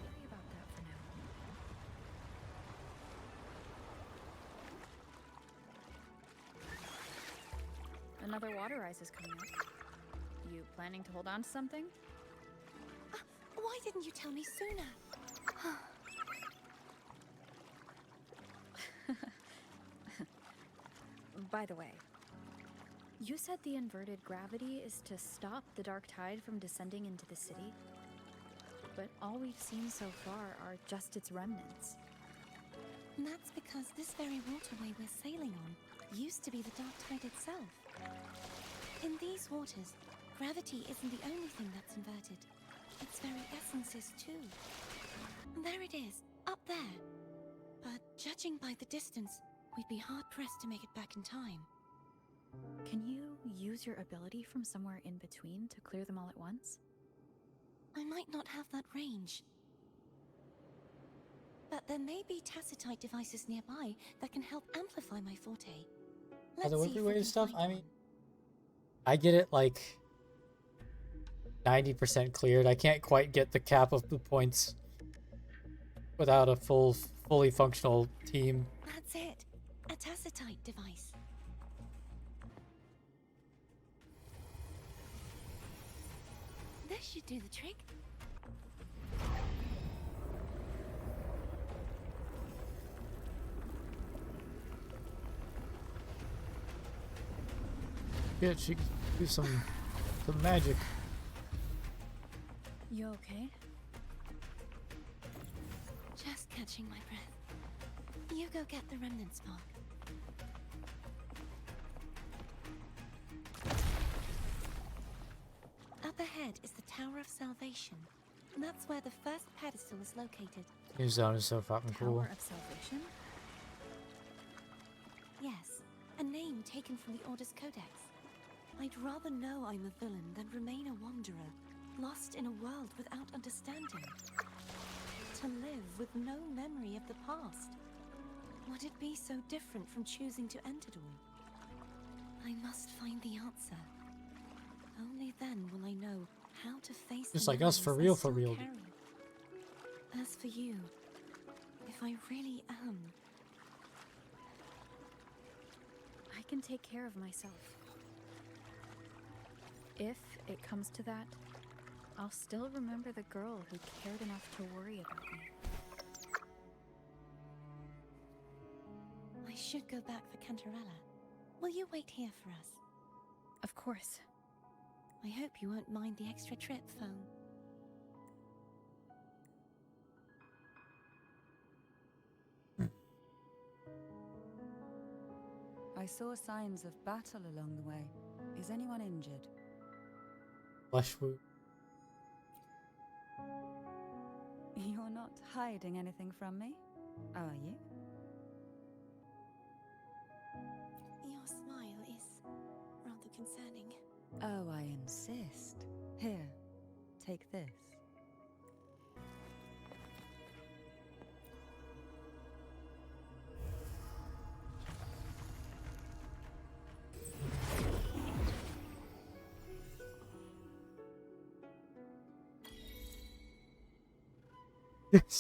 Worry about that for now. Another water rise is coming up. You planning to hold on to something? Why didn't you tell me sooner? By the way, you said the inverted gravity is to stop the Dark Tide from descending into the city, but all we've seen so far are just its remnants. And that's because this very waterway we're sailing on used to be the Dark Tide itself. In these waters, gravity isn't the only thing that's inverted. Its very essence is too. There it is, up there. But judging by the distance, we'd be hard-pressed to make it back in time. Can you use your ability from somewhere in between to clear them all at once? I might not have that range. But there may be tacitite devices nearby that can help amplify my forte. Other Let's see if we wave can stuff? find I mean, one. I get it like 90% cleared. I can't quite get the cap of the points without a fully functional team. That's it. A tacitite device. This should do the trick. Yeah, she can do some magic. You okay? Just catching my breath. You go get the remnant spark. Up ahead is the Tower of Salvation. And that's where the first pedestal is located. New zone is so fucking cool. Tower of Salvation? Yes, a name taken from the Order's Codex. I'd rather know I'm a villain than remain a wanderer, lost in a world without understanding. To live with no memory of the past. Would it be so different from choosing to end it all? I must find the answer. Only then will I know how to face Just the like us, for memories I real, still for real. carry. As for you, if I really am... I can take care of myself. If it comes to that, I'll still remember the girl who cared enough to worry about me. I should go back for Cantarella. Will you wait here for us? Of course. I hope you won't mind the extra trip, phone. I saw signs of battle along the way. Is anyone injured? Flesh wound. You're not hiding anything from me, are you? Your smile is rather concerning. Oh, I insist. Here, take this.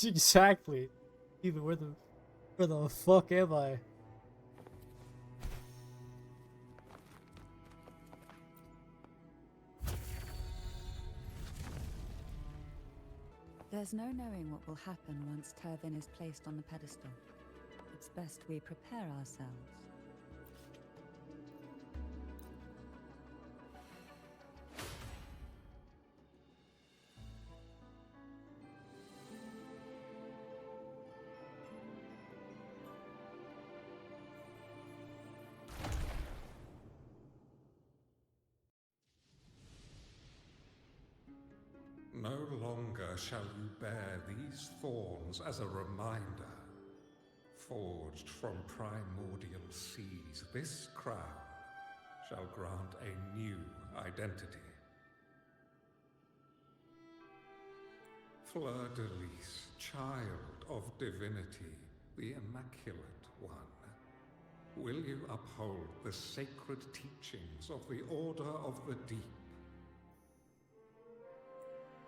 Exactly. Even where the fuck am I? There's no knowing what will happen once Tervin is placed on the pedestal. It's best we prepare ourselves. No longer shall you bear these thorns as a reminder. Forged from primordial seas, this crown shall grant a new identity. Fleur-de-Lis, child of divinity, the Immaculate One, will you uphold the sacred teachings of the Order of the Deep?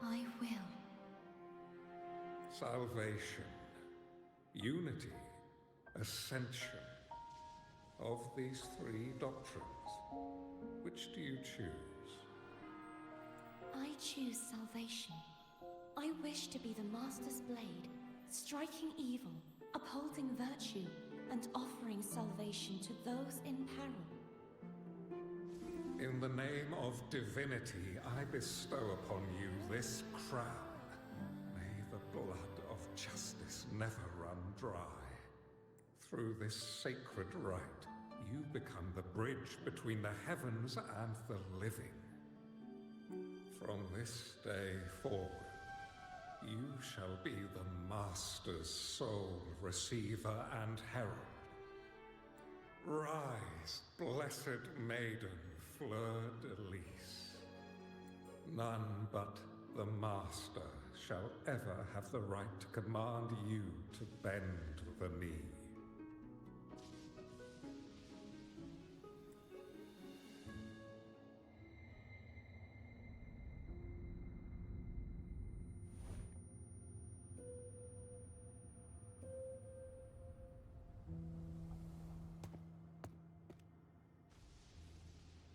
I will. Salvation, unity, ascension. Of these three doctrines, which do you choose? I choose salvation. I wish to be the Master's blade, striking evil, upholding virtue, and offering salvation to those in peril. In the name of divinity, I bestow upon you this crown. May the blood of justice never run dry. Through this sacred rite, you become the bridge between the heavens and the living. From this day forward, you shall be the Master's sole receiver and herald. Rise, blessed maiden, Fleur-de-Lis. None but the Master shall ever have the right to command you to bend the knee.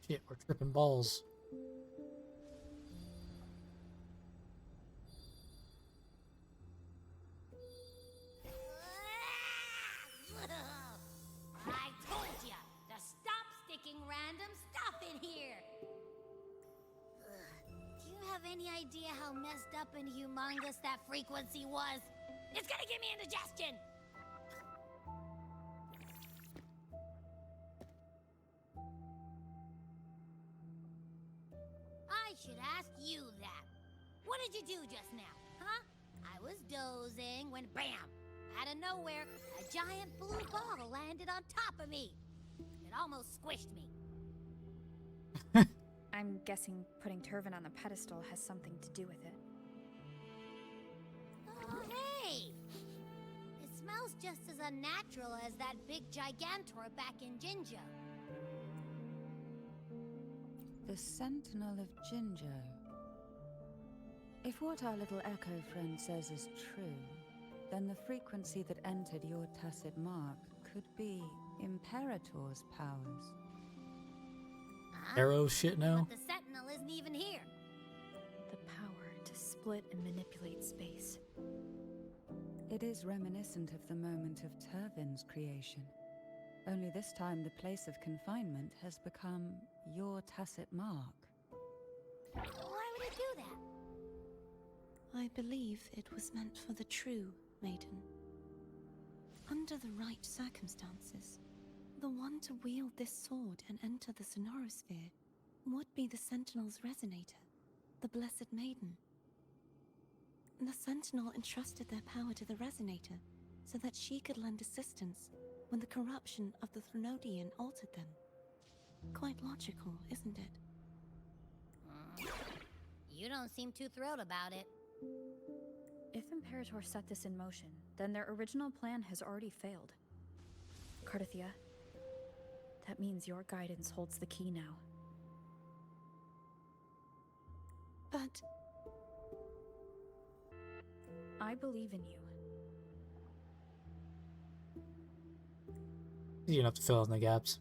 Shit, we're tripping balls. I told ya to stop sticking random stuff in here. Do you have any idea how messed up and humongous that frequency was? It's gonna give me indigestion. I should ask you that. What did you do just now, huh? I was dozing when bam! Out of nowhere, a giant blue ball landed on top of me. It almost squished me. I'm guessing putting Turvin on the pedestal has something to do with it. Oh, hey! It smells just as unnatural as that big Gigantor back in Jinjo. The Sentinel of Jinjo. If what our little echo friend says is true, then the frequency that entered your tacit mark could be Imperator's powers. Arrow shit now? But the Sentinel isn't even here. The power to split and manipulate space. It is reminiscent of the moment of Turvin's creation. Only this time the place of confinement has become your tacit mark. Why would it do that? I believe it was meant for the true maiden. Under the right circumstances, the one to wield this sword and enter the Sonorosphere would be the Sentinel's resonator, the Blessed Maiden. The Sentinel entrusted their power to the resonator so that she could lend assistance when the corruption of the Threnodian altered them. Quite logical, isn't it? You don't seem too thrilled about it. If Imperator set this in motion, then their original plan has already failed. Cardathia, that means your guidance holds the key now. But I believe in you. You don't have to fill in the gaps.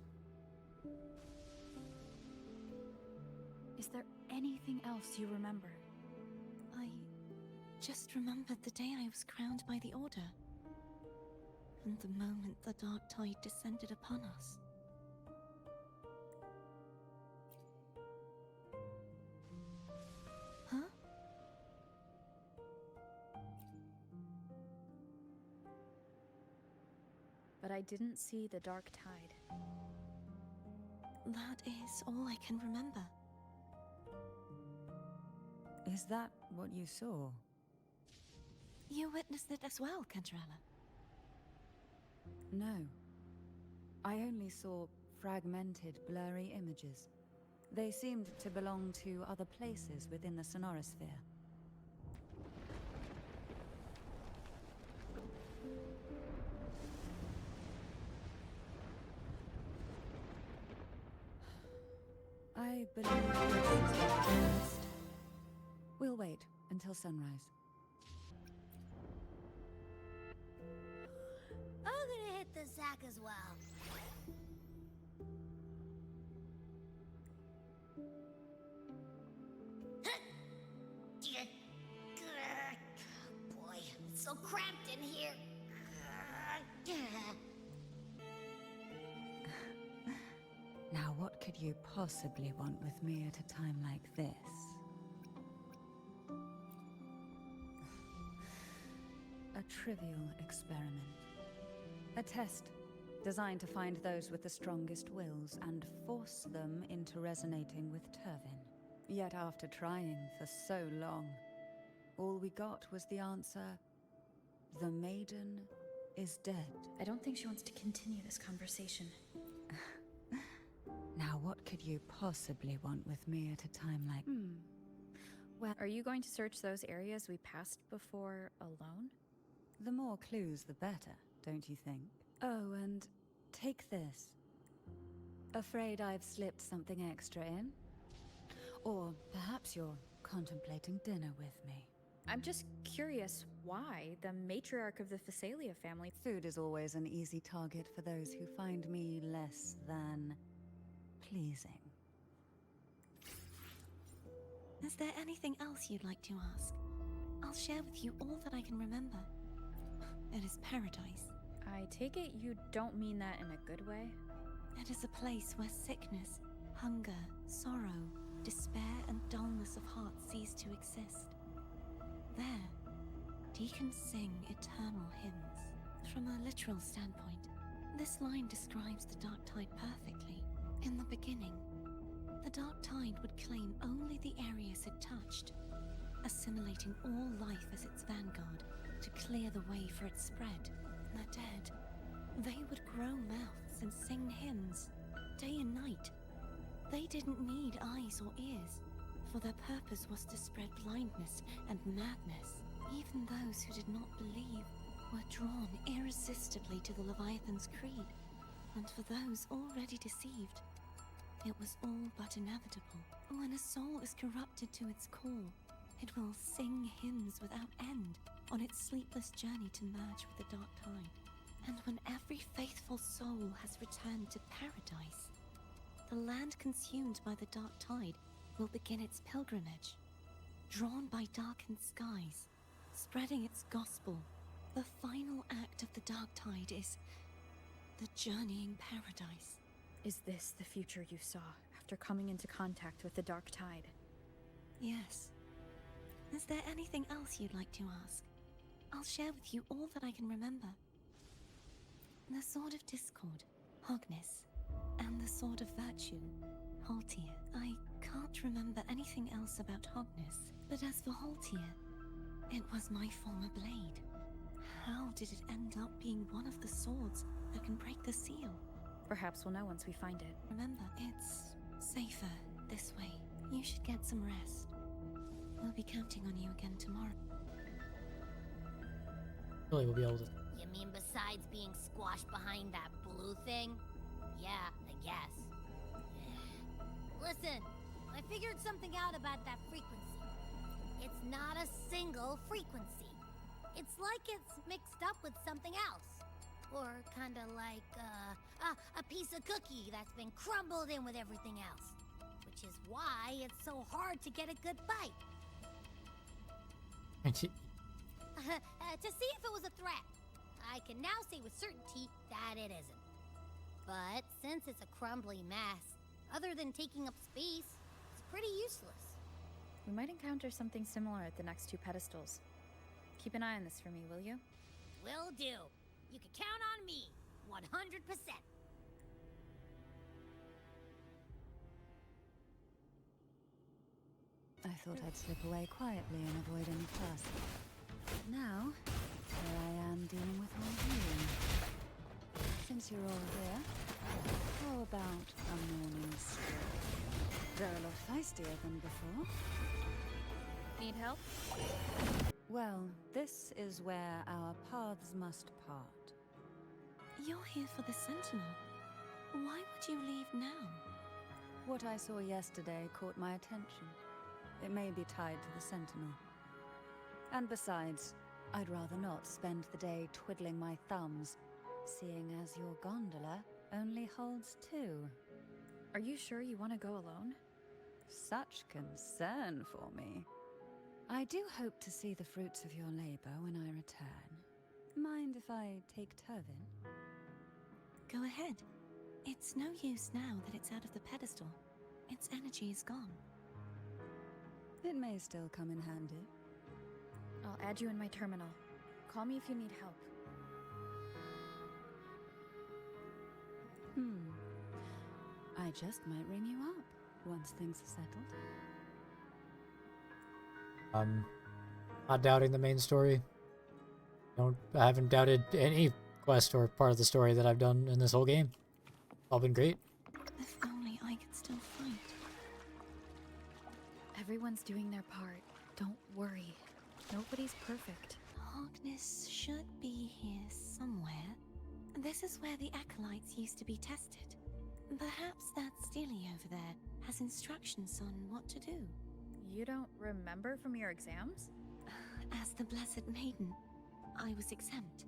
Is there anything else you remember? I just remembered the day I was crowned by the Order, and the moment the dark tide descended upon us. Huh? But I didn't see the dark tide. That is all I can remember. Is that what you saw? You witnessed it as well, Cantarella. No. I only saw fragmented, blurry images. They seemed to belong to other places within the Sonorosphere. I believe this is best. We'll wait until sunrise. I'm gonna hit the sack as well. Boy, it's so cramped in here. Now, what could you possibly want with me at a time like this? A trivial experiment. A test designed to find those with the strongest wills and force them into resonating with Turvin. Yet after trying for so long, all we got was the answer, the maiden is dead. I don't think she wants to continue this conversation. Now, what could you possibly want with me at a time like... Well, Are you going to search those areas we passed before alone? the more clues, the better, don't you think? Oh, and take this. Afraid I've slipped something extra in? Or perhaps you're contemplating dinner with me. I'm just curious why the matriarch of the Phasalia family. Food is always an easy target for those who find me less than pleasing. Is there anything else you'd like to ask? I'll share with you all that I can remember. It is paradise. I take it you don't mean that in a good way? It is a place where sickness, hunger, sorrow, despair, and dullness of heart cease to exist. There, deacons sing eternal hymns. From a literal standpoint, this line describes the Dark Tide perfectly. In the beginning, the Dark Tide would claim only the areas it touched, assimilating all life as its vanguard to clear the way for its spread. The dead, they would grow mouths and sing hymns, day and night. They didn't need eyes or ears, for their purpose was to spread blindness and madness. Even those who did not believe were drawn irresistibly to the Leviathan's creed, and for those already deceived, it was all but inevitable. When a soul is corrupted to its core, it will sing hymns without end on its sleepless journey to merge with the Dark Tide. And when every faithful soul has returned to paradise, the land consumed by the Dark Tide will begin its pilgrimage. Drawn by darkened skies, spreading its gospel, the final act of the Dark Tide is the journeying paradise. Is this the future you saw after coming into contact with the Dark Tide? Yes. Is there anything else you'd like to ask? I'll share with you all that I can remember. The Sword of Discord, Hogness, and the Sword of Virtue, Haltier. I can't remember anything else about Hogness, but as for Haltier, it was my former blade. How did it end up being one of the swords that can break the seal? Perhaps we'll know once we find it. Remember, it's safer this way. You should get some rest. We'll be counting on you again tomorrow. Really, we'll be able to. You mean besides being squashed behind that blue thing? Yeah, I guess. Listen, I figured something out about that frequency. It's not a single frequency. It's like it's mixed up with something else. Or kinda like, a piece of cookie that's been crumbled in with everything else. Which is why it's so hard to get a good bite. To see if it was a threat. I can now say with certainty that it isn't. But since it's a crumbly mess, other than taking up space, it's pretty useless. We might encounter something similar at the next two pedestals. Keep an eye on this for me, will you? Will do. You can count on me, 100%. I thought I'd slip away quietly and avoid any fuss. Now, here I am dealing with all of you. Since you're all here, how about a morning stroll? They're a lot feistier than before. Need help? Well, this is where our paths must part. You're here for the Sentinel. Why would you leave now? What I saw yesterday caught my attention. It may be tied to the Sentinel. And besides, I'd rather not spend the day twiddling my thumbs, seeing as your gondola only holds two. Are you sure you want to go alone? Such concern for me. I do hope to see the fruits of your labor when I return. Mind if I take Turvin? Go ahead. It's no use now that it's out of the pedestal. Its energy is gone. It may still come in handy. I'll add you in my terminal. Call me if you need help. I just might ring you up once things are settled. Not doubting the main story. I haven't doubted any quest or part of the story that I've done in this whole game. All been great. If only I could still fight. Everyone's doing their part. Don't worry. Nobody's perfect. Harkness should be here somewhere. This is where the acolytes used to be tested. Perhaps that Steely over there has instructions on what to do. You don't remember from your exams? As the Blessed Maiden, I was exempt.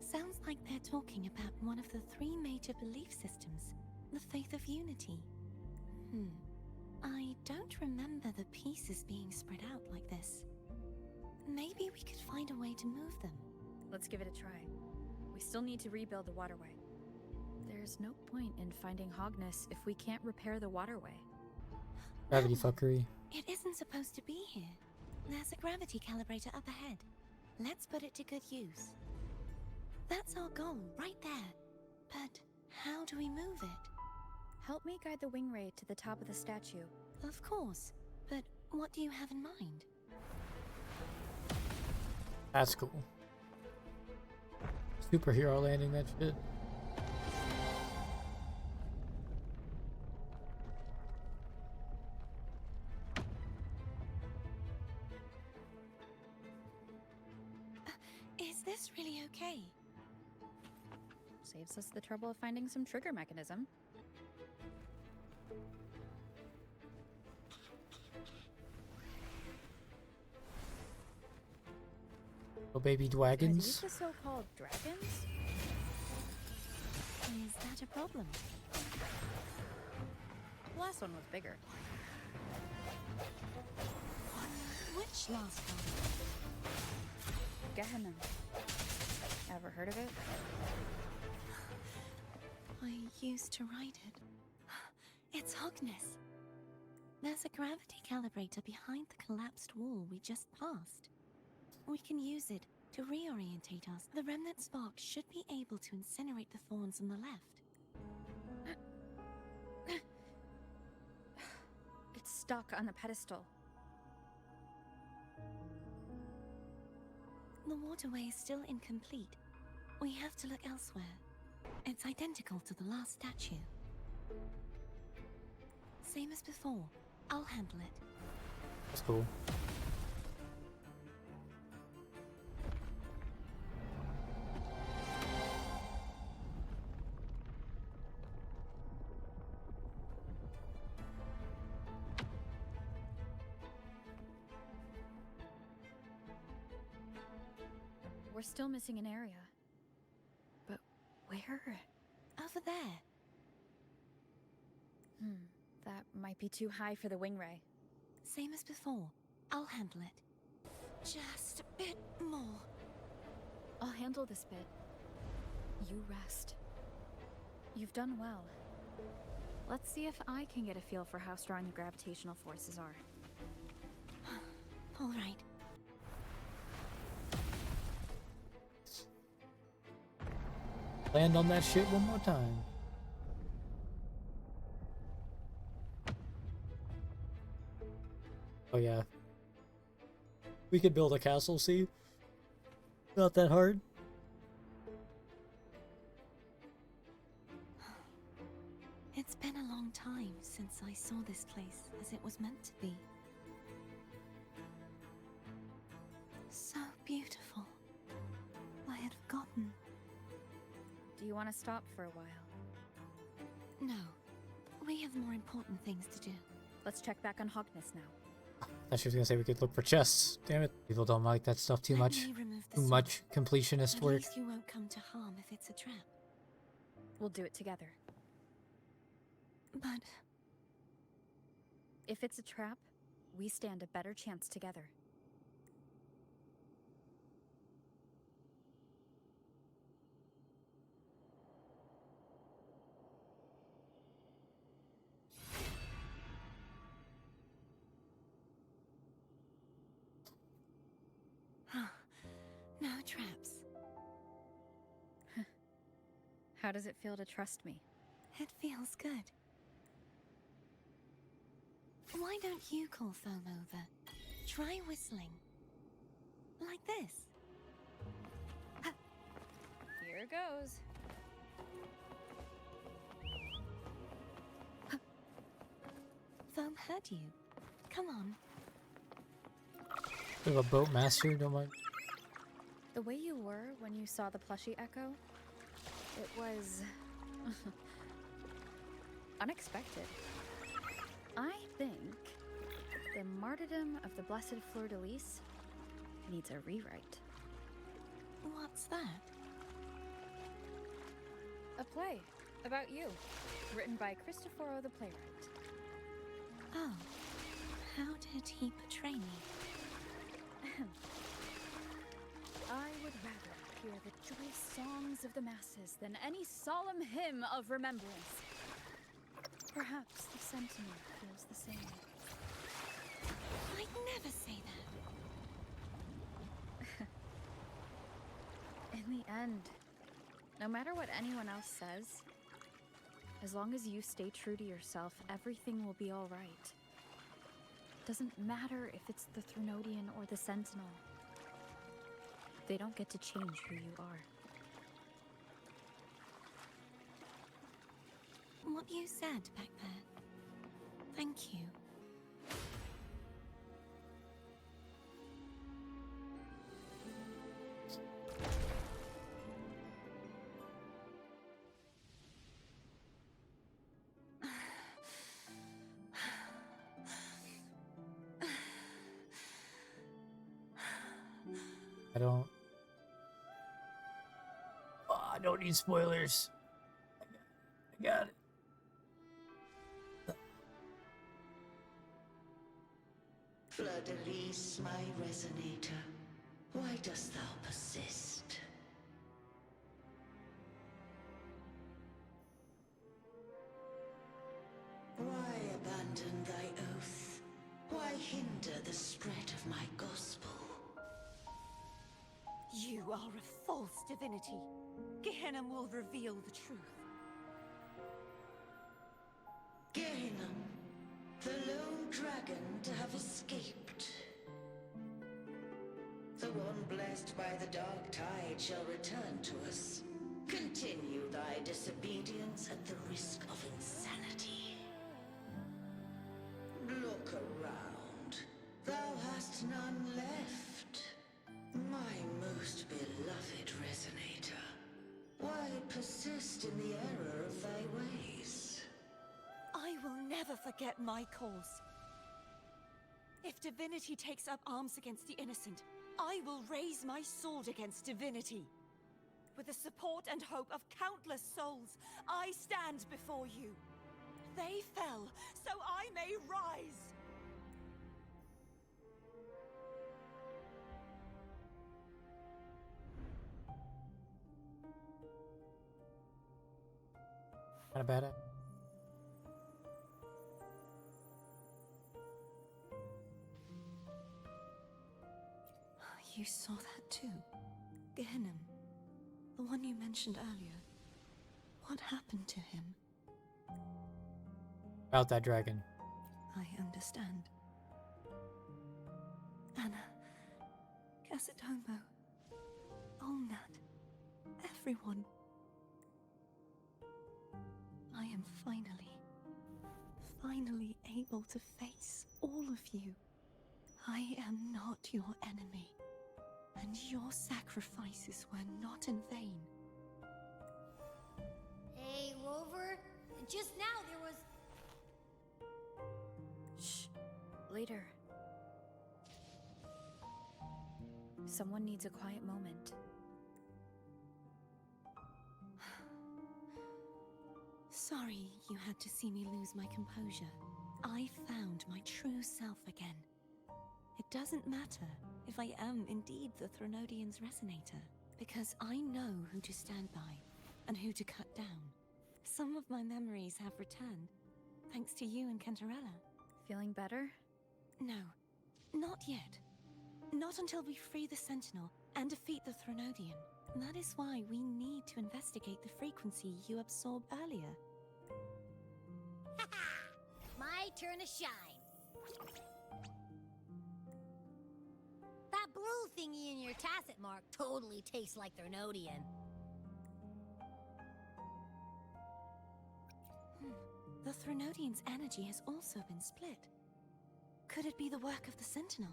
Sounds like they're talking about one of the 3 major belief systems, the faith of unity. I don't remember the pieces being spread out like this. Maybe we could find a way to move them. Let's give it a try. We still need to rebuild the waterway. There's no point in finding Hogness if we can't repair the waterway. Gravity fuckery. It isn't supposed to be here. There's a gravity calibrator up ahead. Let's put it to good use. That's our goal, right there. But how do we move it? Help me guide the wing ray to the top of the statue. Of course, but what do you have in mind? That's cool. Superhero landing that shit. Is this really okay? Saves us the trouble of finding some trigger mechanism. Little baby Are dragons. these the so-called dragons? Is that a problem? The last one was bigger. Which last one? Gehenna. Ever heard of it? I used to ride it. It's Hogness. There's a gravity calibrator behind the collapsed wall we just passed. We can use it to reorientate us. The remnant spark should be able to incinerate the thorns on the left. It's stuck on the pedestal. The waterway is still incomplete. We have to look elsewhere. It's identical to the last statue. Same as before. I'll handle it. That's cool. We're still missing an area. But where? Over there. That might be too high for the wing ray. Same as before. I'll handle it. Just a bit more. I'll handle this bit. You rest. You've done well. Let's see if I can get a feel for how strong the gravitational forces are. All right. Land on that shit one more time. Oh yeah. We could build a castle, see? Not that hard. It's been a long time since I saw this place as it was meant to be. So beautiful. I had forgotten. Do you want to stop for a while? No. We have more important things to do. Let's check back on Hogness now. I thought she was gonna say we could look for chests. Damn it. People don't like that stuff too Let much. me remove the Too sword. much completionist At work. least you won't come to harm if it's a trap. We'll do it together. But If it's a trap, we stand a better chance together. no traps. How does it feel to trust me? It feels good. Why don't you call Foam over? Try whistling. Like this. Here goes. foam hurt you. Come on. We have a boat master, don't mind. The way you were when you saw the plushie Echo, it was unexpected. I think the martyrdom of the Blessed Fleur-de-Lis needs a rewrite. What's that? A play about you, written by Cristoforo the playwright. Oh, how did he portray me? I would rather hear the joyous songs of the masses than any solemn hymn of remembrance. Perhaps the Sentinel feels the same. I'd never say that. In the end, no matter what anyone else says, as long as you stay true to yourself, everything will be all right. Doesn't matter if it's the Threnodian or the Sentinel. They don't get to change who you are. What you said back there. Thank you. I don't need spoilers. I got it. Fleur-de-Lis, my resonator, why dost thou persist? Why abandon thy oath? Why hinder the spread of my gospel? You are a false divinity. Gehenna will reveal the truth. Gehenna, the lone dragon to have escaped. The one blessed by the dark tide shall return to us. Continue thy disobedience at the risk of insanity. Look around. Thou hast none left. My most beloved resonator. Why persist in the error of thy ways? I will never forget my cause. If divinity takes up arms against the innocent, I will raise my sword against divinity. With the support and hope of countless souls, I stand before you. They fell, so I may rise! Kinda bad at. You saw that too? Gehenna, the one you mentioned earlier. What happened to him? About that dragon. I understand. Anna, Casatomo, Olnat, everyone. I am finally able to face all of you. I am not your enemy, and your sacrifices were not in vain. Hey, Rover. Just now there was... Shh. Later. Someone needs a quiet moment. Sorry you had to see me lose my composure. I found my true self again. It doesn't matter if I am indeed the Threnodian's resonator, because I know who to stand by and who to cut down. Some of my memories have returned, thanks to you and Cantarella. Feeling better? No, not yet. Not until we free the Sentinel and defeat the Threnodian. That is why we need to investigate the frequency you absorbed earlier. My turn to shine. That blue thingy in your tacit mark totally tastes like Threnodian. The Threnodian's energy has also been split. Could it be the work of the Sentinel?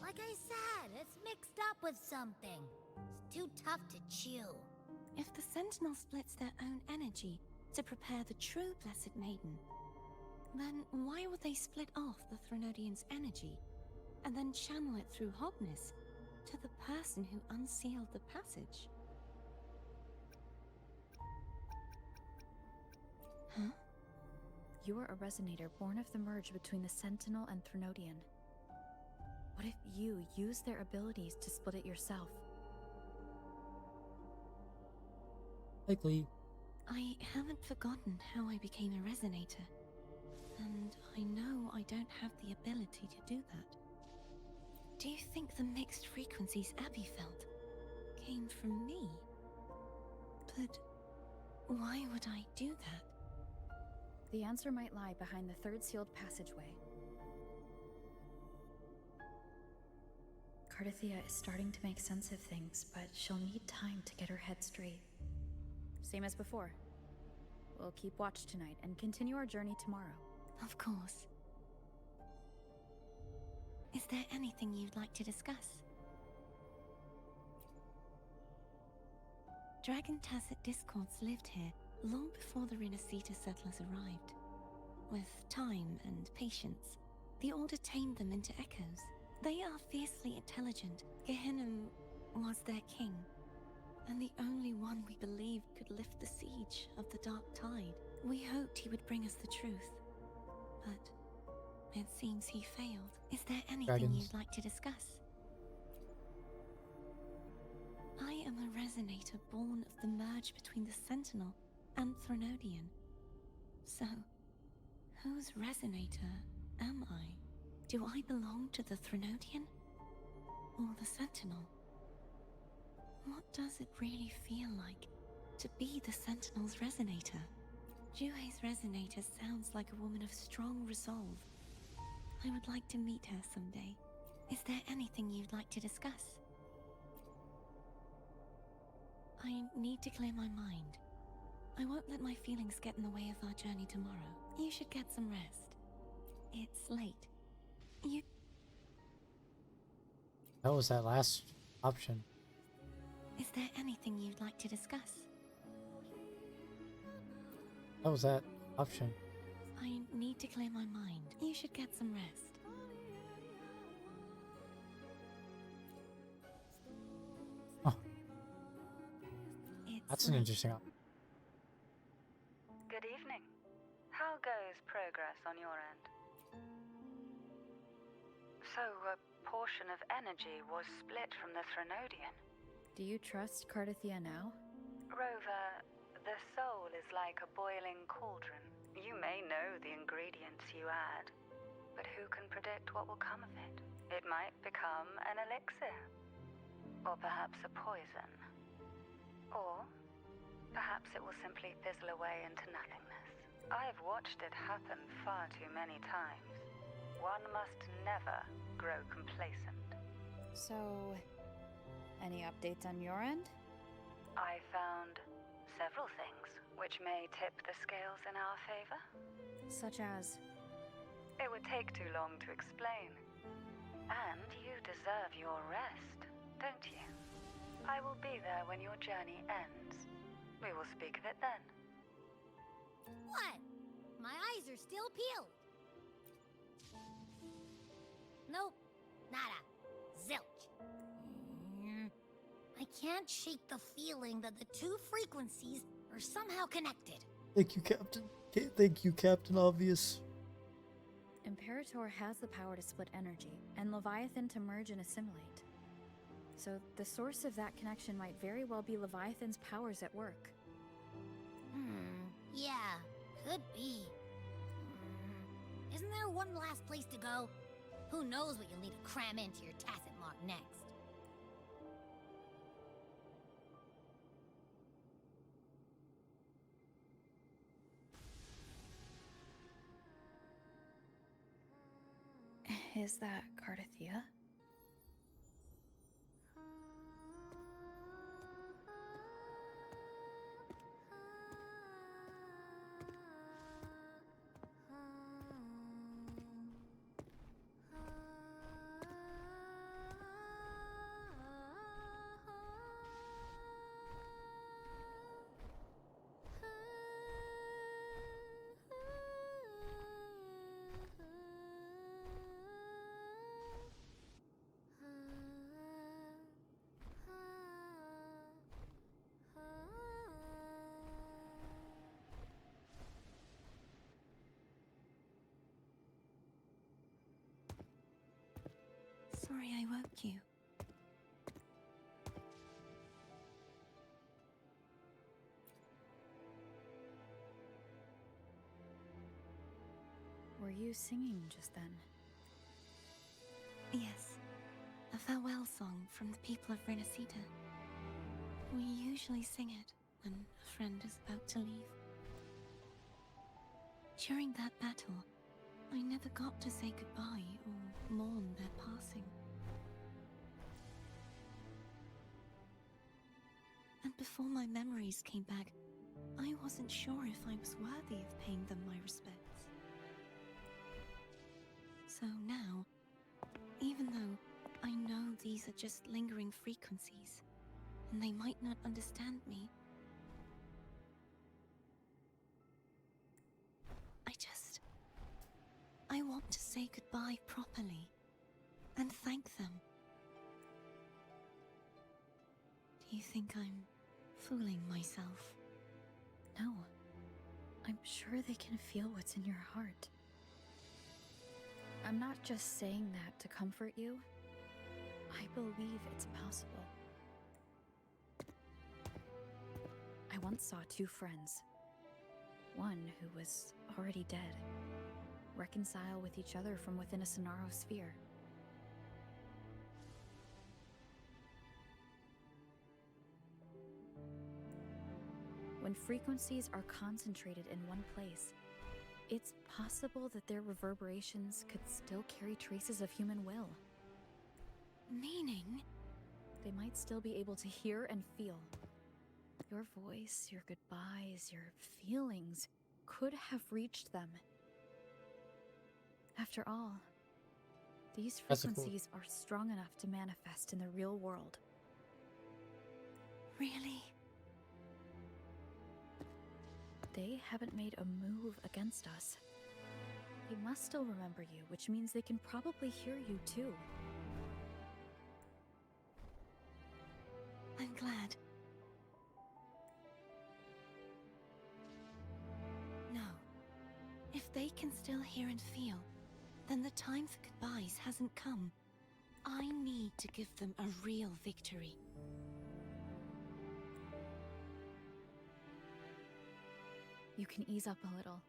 Like I said, it's mixed up with something. It's too tough to chew. If the Sentinel splits their own energy to prepare the true Blessed Maiden, then why would they split off the Threnodian's energy and then channel it through Hognis to the person who unsealed the passage? Huh? You are a resonator born of the merge between the Sentinel and Threnodian. What if you use their abilities to split it yourself? Likely. I haven't forgotten how I became a resonator, and I know I don't have the ability to do that. Do you think the mixed frequencies Abby felt came from me? But why would I do that? The answer might lie behind the third sealed passageway. Cardathia is starting to make sense of things, but she'll need time to get her head straight. Same as before. We'll keep watch tonight and continue our journey tomorrow. Of course. Is there anything you'd like to discuss? Dragon Tacet Discords lived here long before the Renacita settlers arrived. With time and patience, the Order tamed them into echoes. They are fiercely intelligent. Gehinnom was their king, and the only one we believed could lift the siege of the Dark Tide. We hoped he would bring us the truth, but it seems he failed. Is there anything Dragons. you'd like to discuss? I am a resonator born of the merge between the Sentinel and Threnodian. So, whose resonator am I? Do I belong to the Threnodian? Or the Sentinel? What does it really feel like to be the Sentinel's resonator? Juhe's resonator sounds like a woman of strong resolve. I would like to meet her someday. Is there anything you'd like to discuss? I need to clear my mind. I won't let my feelings get in the way of our journey tomorrow. You should get some rest. It's late. That was that last option. Is there anything you'd like to discuss? That was that option. I need to clear my mind. You should get some rest. Oh, It's that's an late. interesting option. Good evening. How goes progress on your end? So, a portion of energy was split from the Threnodian. Do you trust Cardathia now? Rover, the soul is like a boiling cauldron. You may know the ingredients you add, but who can predict what will come of it? It might become an elixir, or perhaps a poison, or perhaps it will simply fizzle away into nothingness. I've watched it happen far too many times. One must never grow complacent. So, any updates on your end? I found several things which may tip the scales in our favor. Such as? It would take too long to explain. And you deserve your rest, don't you? I will be there when your journey ends. We will speak of it then. What? My eyes are still peeled. Nope. Nada. Zilch. I can't shake the feeling that the two frequencies are somehow connected. Thank you, Captain. Thank you, Captain Obvious. Imperator has the power to split energy, and Leviathan to merge and assimilate. So the source of that connection might very well be Leviathan's powers at work. Yeah, could be. Isn't there one last place to go? Who knows what you'll need to cram into your tacit mark next? Is that Cardathia? you. Were you singing just then? Yes, a farewell song from the people of Renacita. We usually sing it when a friend is about to leave. During that battle, I never got to say goodbye or mourn their passing. And before my memories came back, I wasn't sure if I was worthy of paying them my respects. So now, even though I know these are just lingering frequencies, and they might not understand me, I want to say goodbye properly, and thank them. Do you think I'm fooling myself? No. I'm sure they can feel what's in your heart. I'm not just saying that to comfort you. I believe it's possible. I once saw two friends. One who was already dead. Reconcile with each other from within a Sonaro sphere. When frequencies are concentrated in one place, it's possible that their reverberations could still carry traces of human will. Meaning? They might still be able to hear and feel. Your voice, your goodbyes, your feelings could have reached them. After all, these frequencies are strong enough to manifest in the real world. Really? They haven't made a move against us. They must still remember you, which means they can probably hear you too. I'm glad. No. If they can still hear and feel, then the time for goodbyes hasn't come. I need to give them a real victory. You can ease up a little.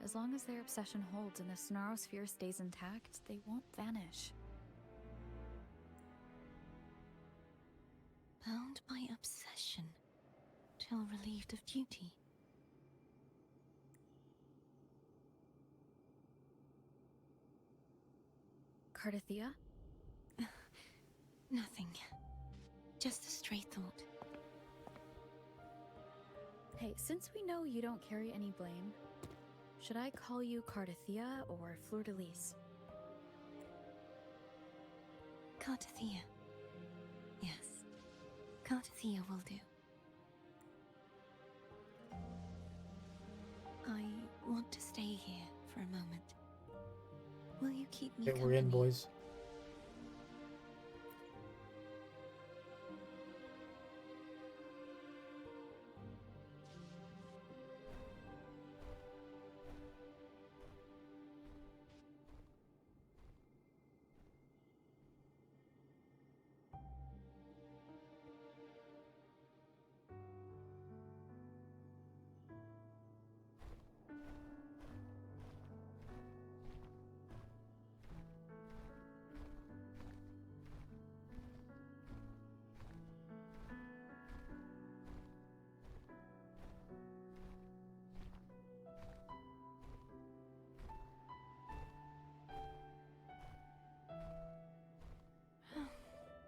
As long as their obsession holds and the Sonaro sphere stays intact, they won't vanish. Bound by obsession, till relieved of duty. Cardathia? Nothing. Just a stray thought. Hey, since we know you don't carry any blame, should I call you Cardathia or Fleur-de-Lis? Cardathia. Yes. Cardathia will do. I want to stay here for a moment. Will you keep me company? We're in, boys.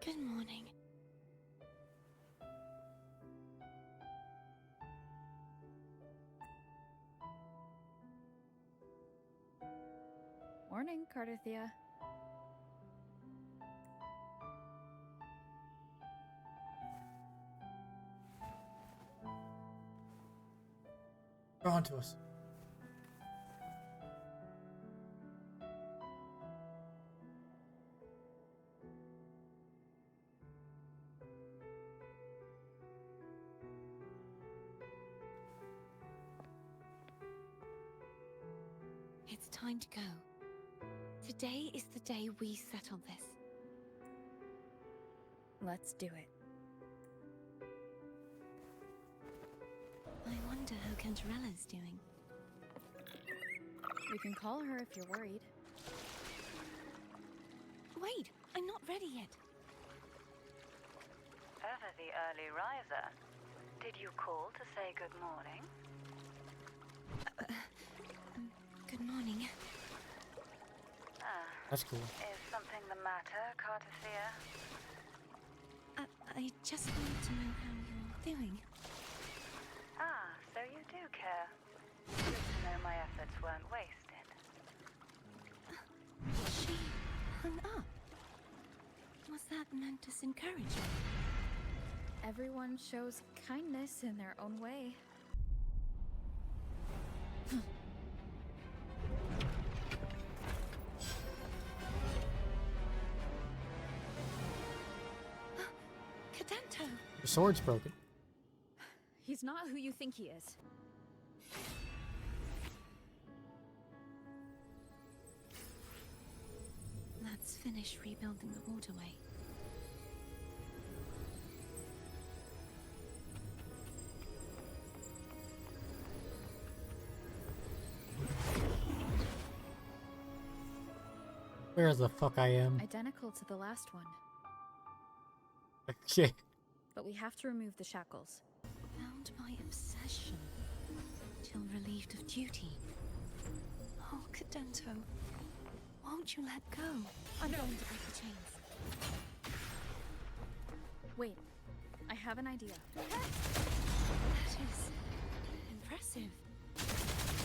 Good morning. Morning, Cardathia. They're on to us. It's time to go. Today is the day we settle this. Let's do it. I wonder how Cantarella's doing. We can call her if you're worried. Wait, I'm not ready yet. Ever the early riser. Did you call to say good morning? Good morning. That's cool. Is something the matter, Cartophia? I just wanted to know how you're doing. Ah, so you do care. Good to know my efforts weren't wasted. She hung up. Was that meant as encouragement? Everyone shows kindness in their own way. Cadento! Your sword's broken. He's not who you think he is. Let's finish rebuilding the waterway. Where the fuck I am? Identical to the last one. Okay. But we have to remove the shackles. Bound by obsession, till relieved of duty. Oh, Cadento, won't you let go? I'm going to break the chains. Wait, I have an idea. That is impressive.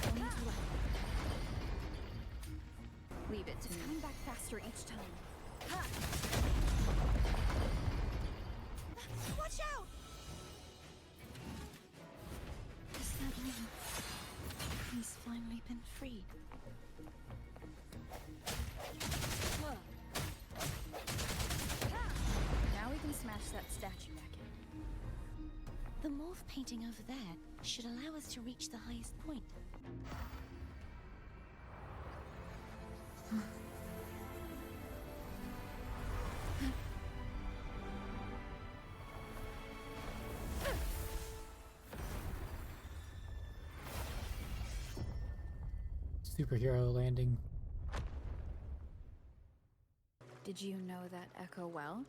Going to left. Leave it to me. Coming back faster each time. Watch out! Does that mean he's finally been freed? Now we can smash that statue back in. The morph painting over there should allow us to reach the highest point. Superhero landing. Did you know that echo well?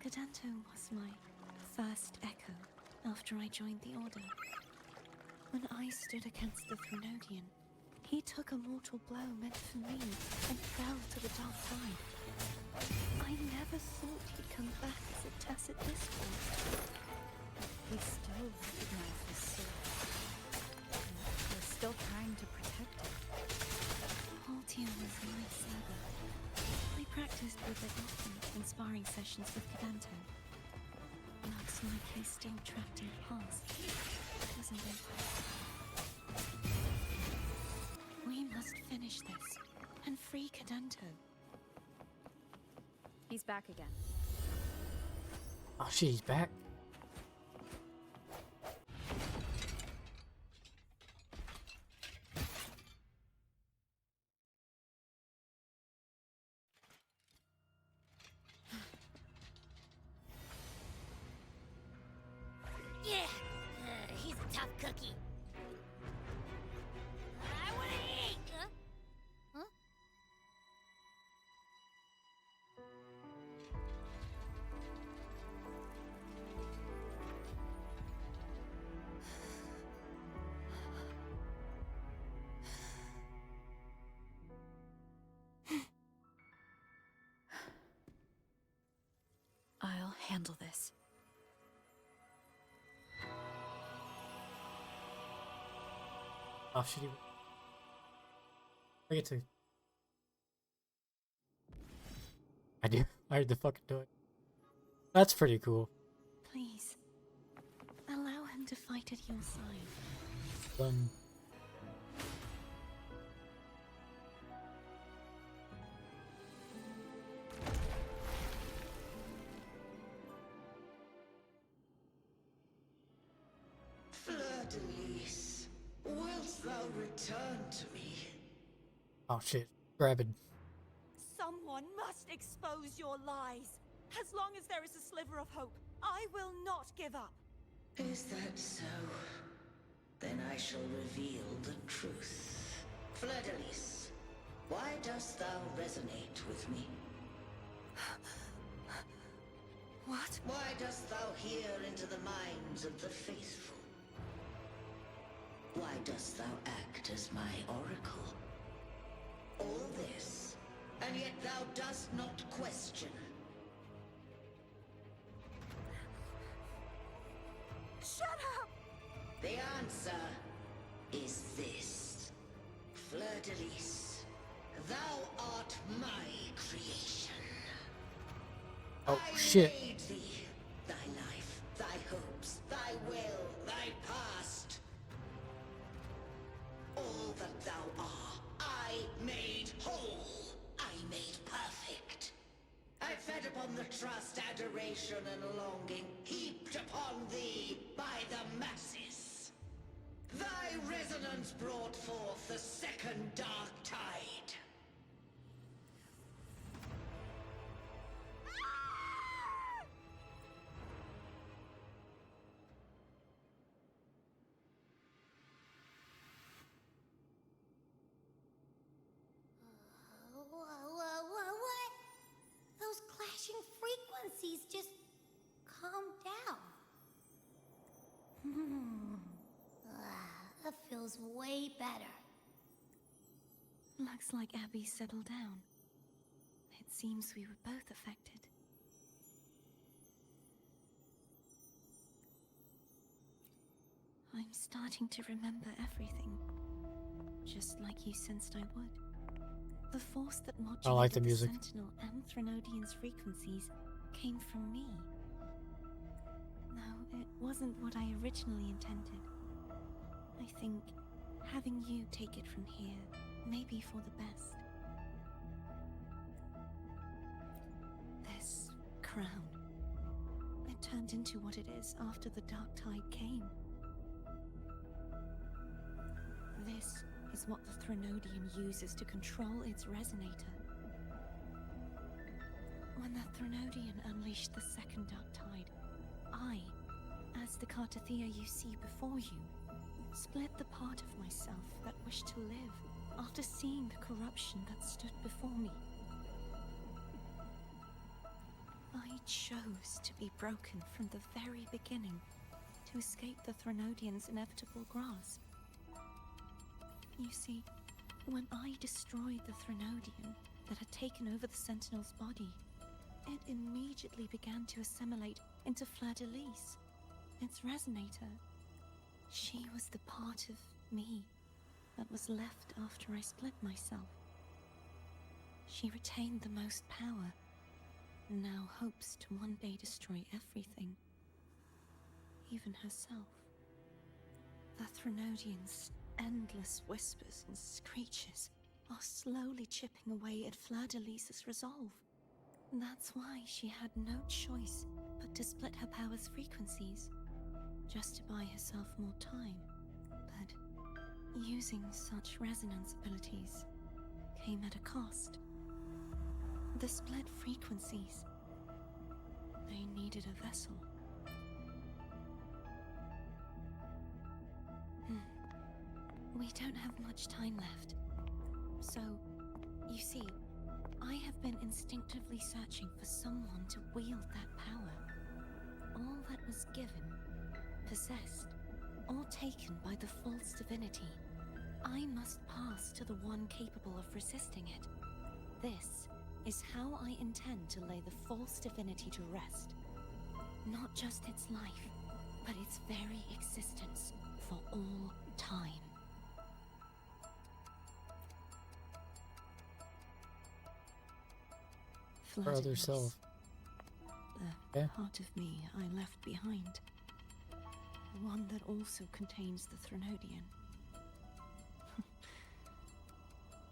Cadento was my first echo after I joined the Order. When I stood against the Threnodian, he took a mortal blow meant for me and fell to the dark side. I never thought he'd come back as a tacit discord. We still recognize his soul. We're still trying to protect it. Altium was my saga. I practiced with it often in sparring sessions with Cadento. Looks like he's still trapped in the past, doesn't it? We must finish this and free Cadento. He's back again. Oh shit, he's back. Yeah, he's a tough cookie. I wanna eat! Huh? I'll handle this. Oh shit, I get to. I do. I had to fucking do it. That's pretty cool. Please, allow him to fight at your side. Fleur-de-Lis, wilt thou return to me? Oh shit, grabbing. Someone must expose your lies. As long as there is a sliver of hope, I will not give up. Is that so? Then I shall reveal the truth. Fleur-de-Lis, why dost thou resonate with me? What? Why dost thou hear into the minds of the faithful? Why dost thou act as my oracle? All this, and yet thou dost not question. Shut up! The answer is this. Fleur-de-Lis, thou art my creation. Oh, I shit. made thee, thy life, thy hopes, thy will, thy past. All that thou art, I made whole. I made perfect. I fed upon the trust, adoration, and longing heaped upon thee by the masses. Thy resonance brought forth the second dark tide. What? Those clashing frequencies just calm down. That feels way better. Looks like Abby settled down. It seems we were both affected. I'm starting to remember everything. Just like you sensed I would. The force that modulated I like the music. Sentinel and Threnodian's frequencies came from me. No, it wasn't what I originally intended. I think having you take it from here may be for the best. This crown. It turned into what it is after the Dark Tide came. This is what the Threnodian uses to control its resonator. When the Threnodian unleashed the second Dark Tide, I, as the Cartathea you see before you, split the part of myself that wished to live after seeing the corruption that stood before me. I chose to be broken from the very beginning to escape the Threnodian's inevitable grasp. You see, when I destroyed the Threnodian that had taken over the Sentinel's body, it immediately began to assimilate into Fleur-de-Lis, its resonator. She was the part of me that was left after I split myself. She retained the most power, and now hopes to one day destroy everything, even herself. The Threnodian's endless whispers and screeches are slowly chipping away at Fleur-de-Lis's resolve. That's why she had no choice but to split her power's frequencies, just to buy herself more time. But using such resonance abilities came at a cost. The split frequencies, they needed a vessel. We don't have much time left. So, you see, I have been instinctively searching for someone to wield that power. All that was given, possessed, or taken by the false divinity, I must pass to the one capable of resisting it. This is how I intend to lay the false divinity to rest. Not just its life, but its very existence for all time. Her other self. The part of me I left behind. The one that also contains the Threnodian.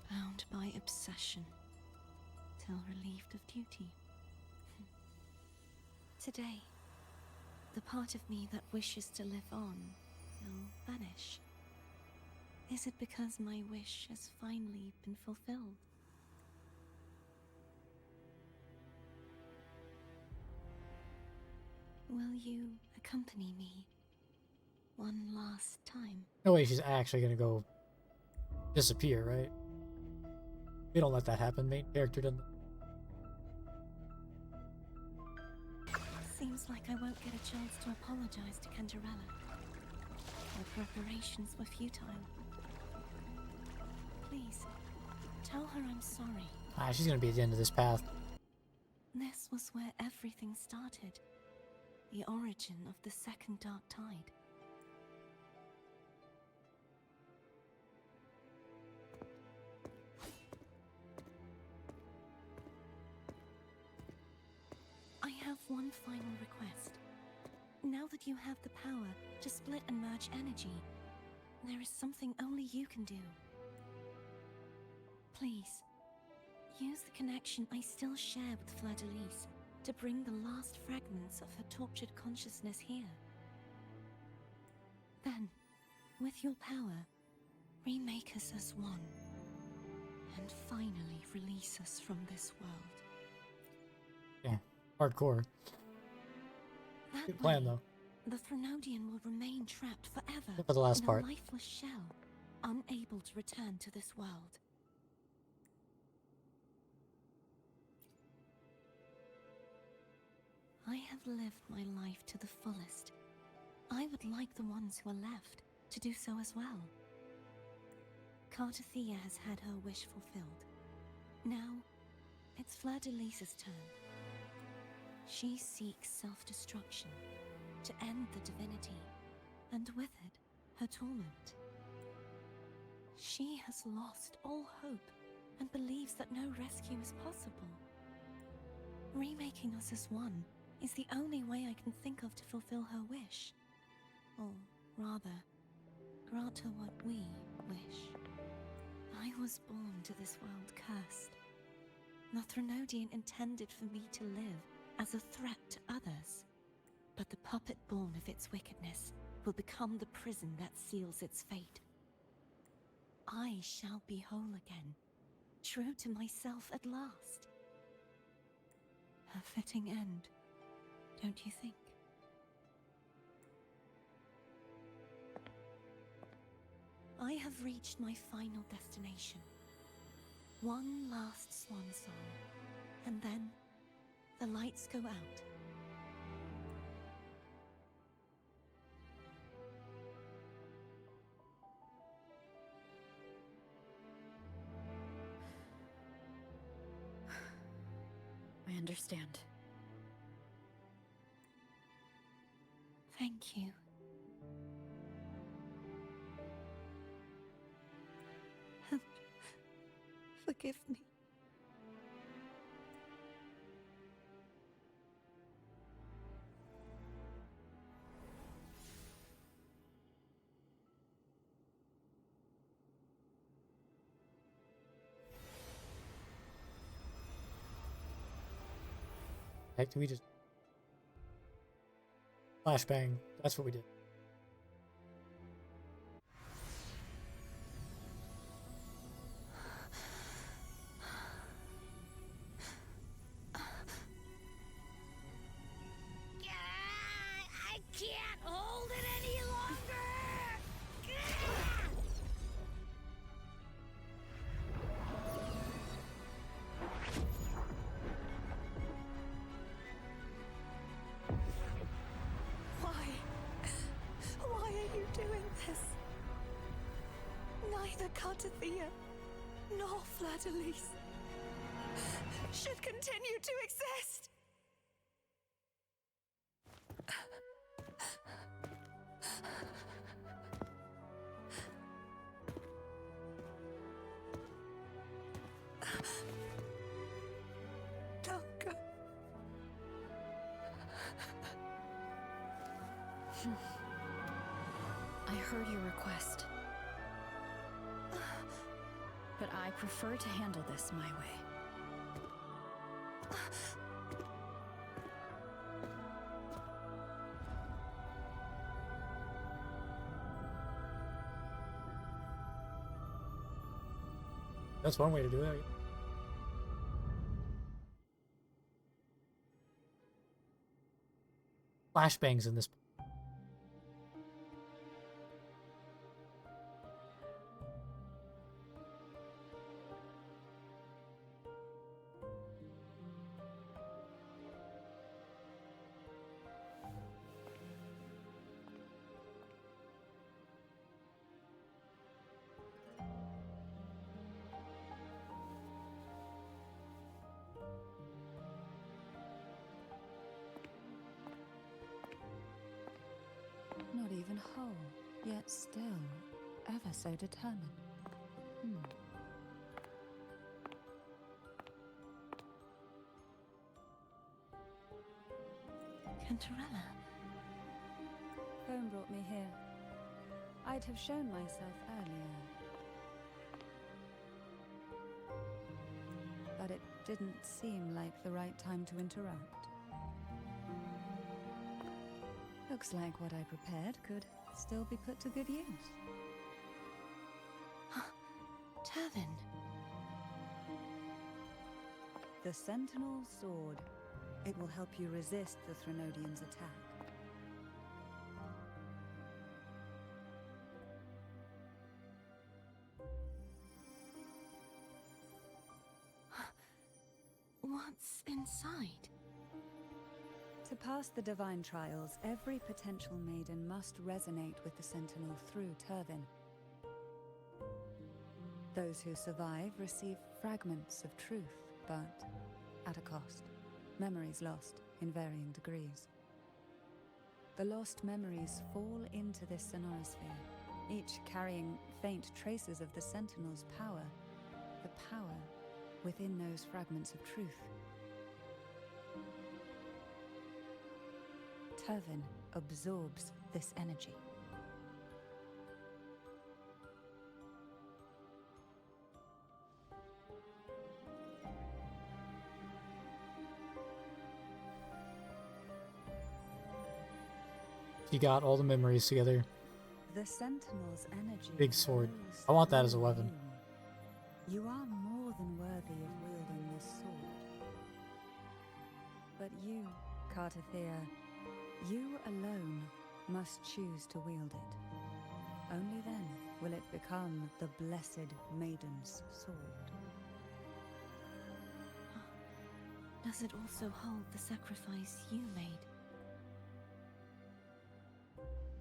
Bound by obsession, till relieved of duty. Today, the part of me that wishes to live on will vanish. Is it because my wish has finally been fulfilled? Will you accompany me one last time? No way she's actually gonna go disappear, right? We don't let that happen. Main character doesn't. Seems like I won't get a chance to apologize to Cantarella. My preparations were futile. Please, tell her I'm sorry. Ah, she's gonna be at the end of this path. This was where everything started. The origin of the second dark tide. I have one final request. Now that you have the power to split and merge energy, there is something only you can do. Please, use the connection I still share with Fleur-de-Lis to bring the last fragments of her tortured consciousness here. Then, with your power, remake us as one, and finally release us from this world. Yeah, hardcore. That Good plan, way, though. the Threnodian will remain trapped forever Except for the last in part. a lifeless shell, unable to return to this world. I have lived my life to the fullest. I would like the ones who are left to do so as well. Cartathea has had her wish fulfilled. Now, it's Fleur-de-Lis's turn. She seeks self-destruction to end the divinity, and with it, her torment. She has lost all hope and believes that no rescue is possible. Remaking us as one is the only way I can think of to fulfill her wish. Or rather, grant her what we wish. I was born to this world cursed. The Threnodian intended for me to live as a threat to others. But the puppet born of its wickedness will become the prison that seals its fate. I shall be whole again, true to myself at last. A fitting end, don't you think? I have reached my final destination. One last swan song, and then the lights go out. I understand. Thank you. And forgive me. Heck, do we just flashbang? That's what we did. I can't hold it any longer! Why are you doing this? Neither Cartathea nor Fleur-de-Lis should continue to exist. Don't go. I heard your request. But I prefer to handle this my way. That's one way to do it. flashbangs in this. Not even whole, yet still ever so determined. Cantarella. Phone brought me here. I'd have shown myself earlier. But it didn't seem like the right time to interrupt. Looks like what I prepared could still be put to good use. Turvin. The Sentinel Sword. It will help you resist the Threnodians' attack. What's inside? To pass the divine trials, every potential maiden must resonate with the Sentinel through Turvin. Those who survive receive fragments of truth, but at a cost. Memories lost in varying degrees. The lost memories fall into this sonorosphere, each carrying faint traces of the Sentinel's power, the power within those fragments of truth. Turvin absorbs this energy. You got all the memories together. The Sentinel's energy. Big sword. flows I want that as a through weapon. You are more than worthy of wielding this sword. But you, Cartathea, you alone must choose to wield it. Only then will it become the Blessed Maiden's sword. Does it also hold the sacrifice you made?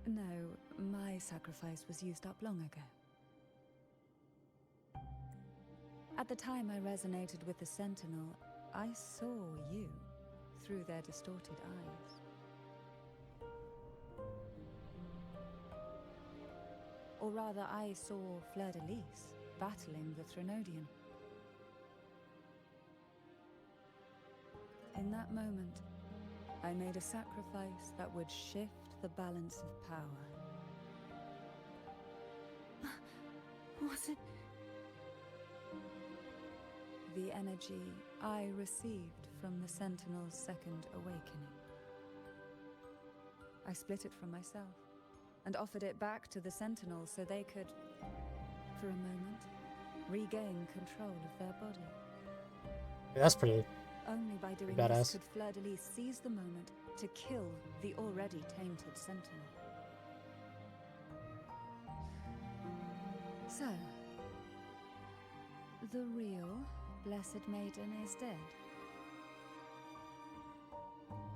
No, my sacrifice was used up long ago. At the time I resonated with the Sentinel, I saw you through their distorted eyes. Or rather, I saw Fleur-de-Lis battling the Threnodian. In that moment, I made a sacrifice that would shift the balance of power. Was it? The energy I received from the Sentinel's second awakening. I split it from myself and offered it back to the Sentinel so they could, for a moment, regain control of their body. Yeah, that's pretty. Only by doing badass. this could Fleur-de-Lis seize the moment to kill the already tainted Sentinel. So, the real Blessed Maiden is dead.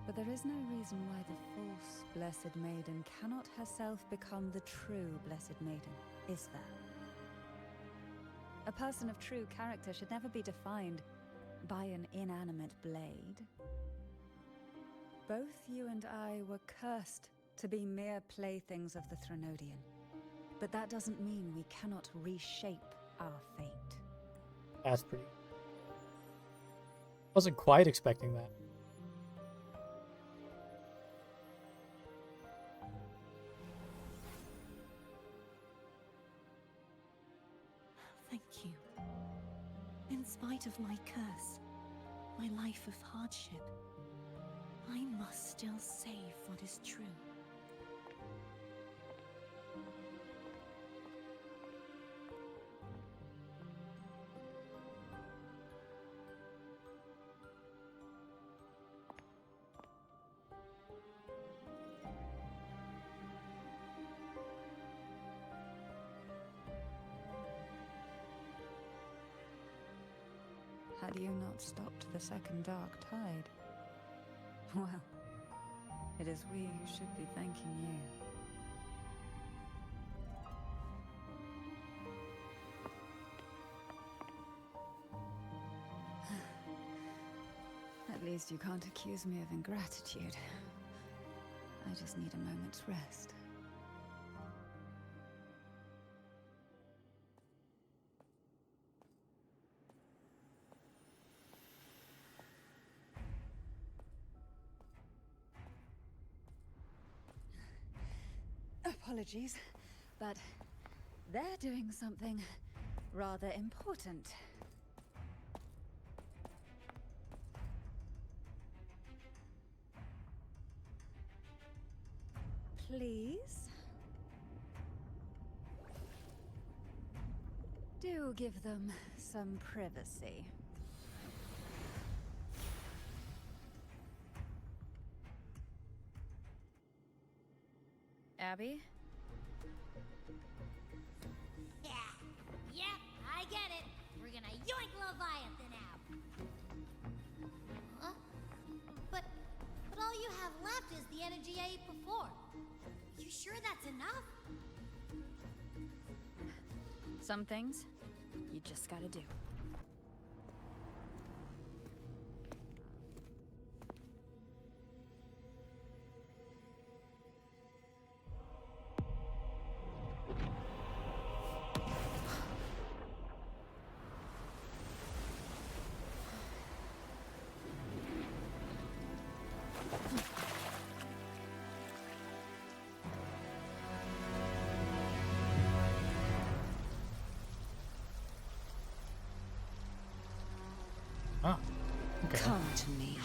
But there is no reason why the false Blessed Maiden cannot herself become the true Blessed Maiden, is there? A person of true character should never be defined by an inanimate blade. Both you and I were cursed to be mere playthings of the Threnodian. But that doesn't mean we cannot reshape our fate. That's pretty. Wasn't quite expecting that. Thank you. In spite of my curse, my life of hardship, I must still save what is true. had you not stopped the second dark tide. Well, it is we who should be thanking you. At least you can't accuse me of ingratitude. I just need a moment's rest. Apologies, but they're doing something rather important. Please? Do give them some privacy. Abby? Yeah, yep, I get it. We're gonna yoink Leviathan out. Huh? But all you have left is the energy I ate before. You sure that's enough? Some things you just gotta do. Oh, okay. Come to me,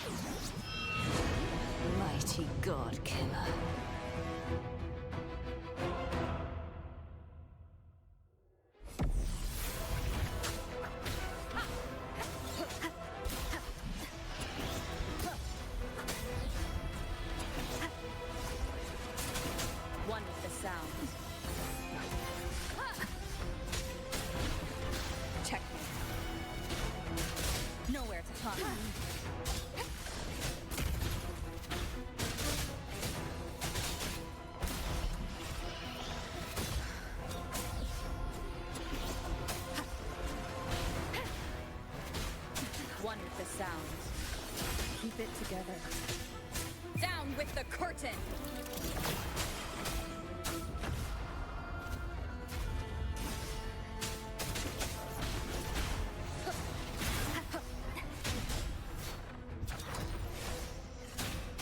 mighty god killer. One with the sound. Checkmate. Nowhere to talk. One with the sound. Keep it together. Down with the curtain!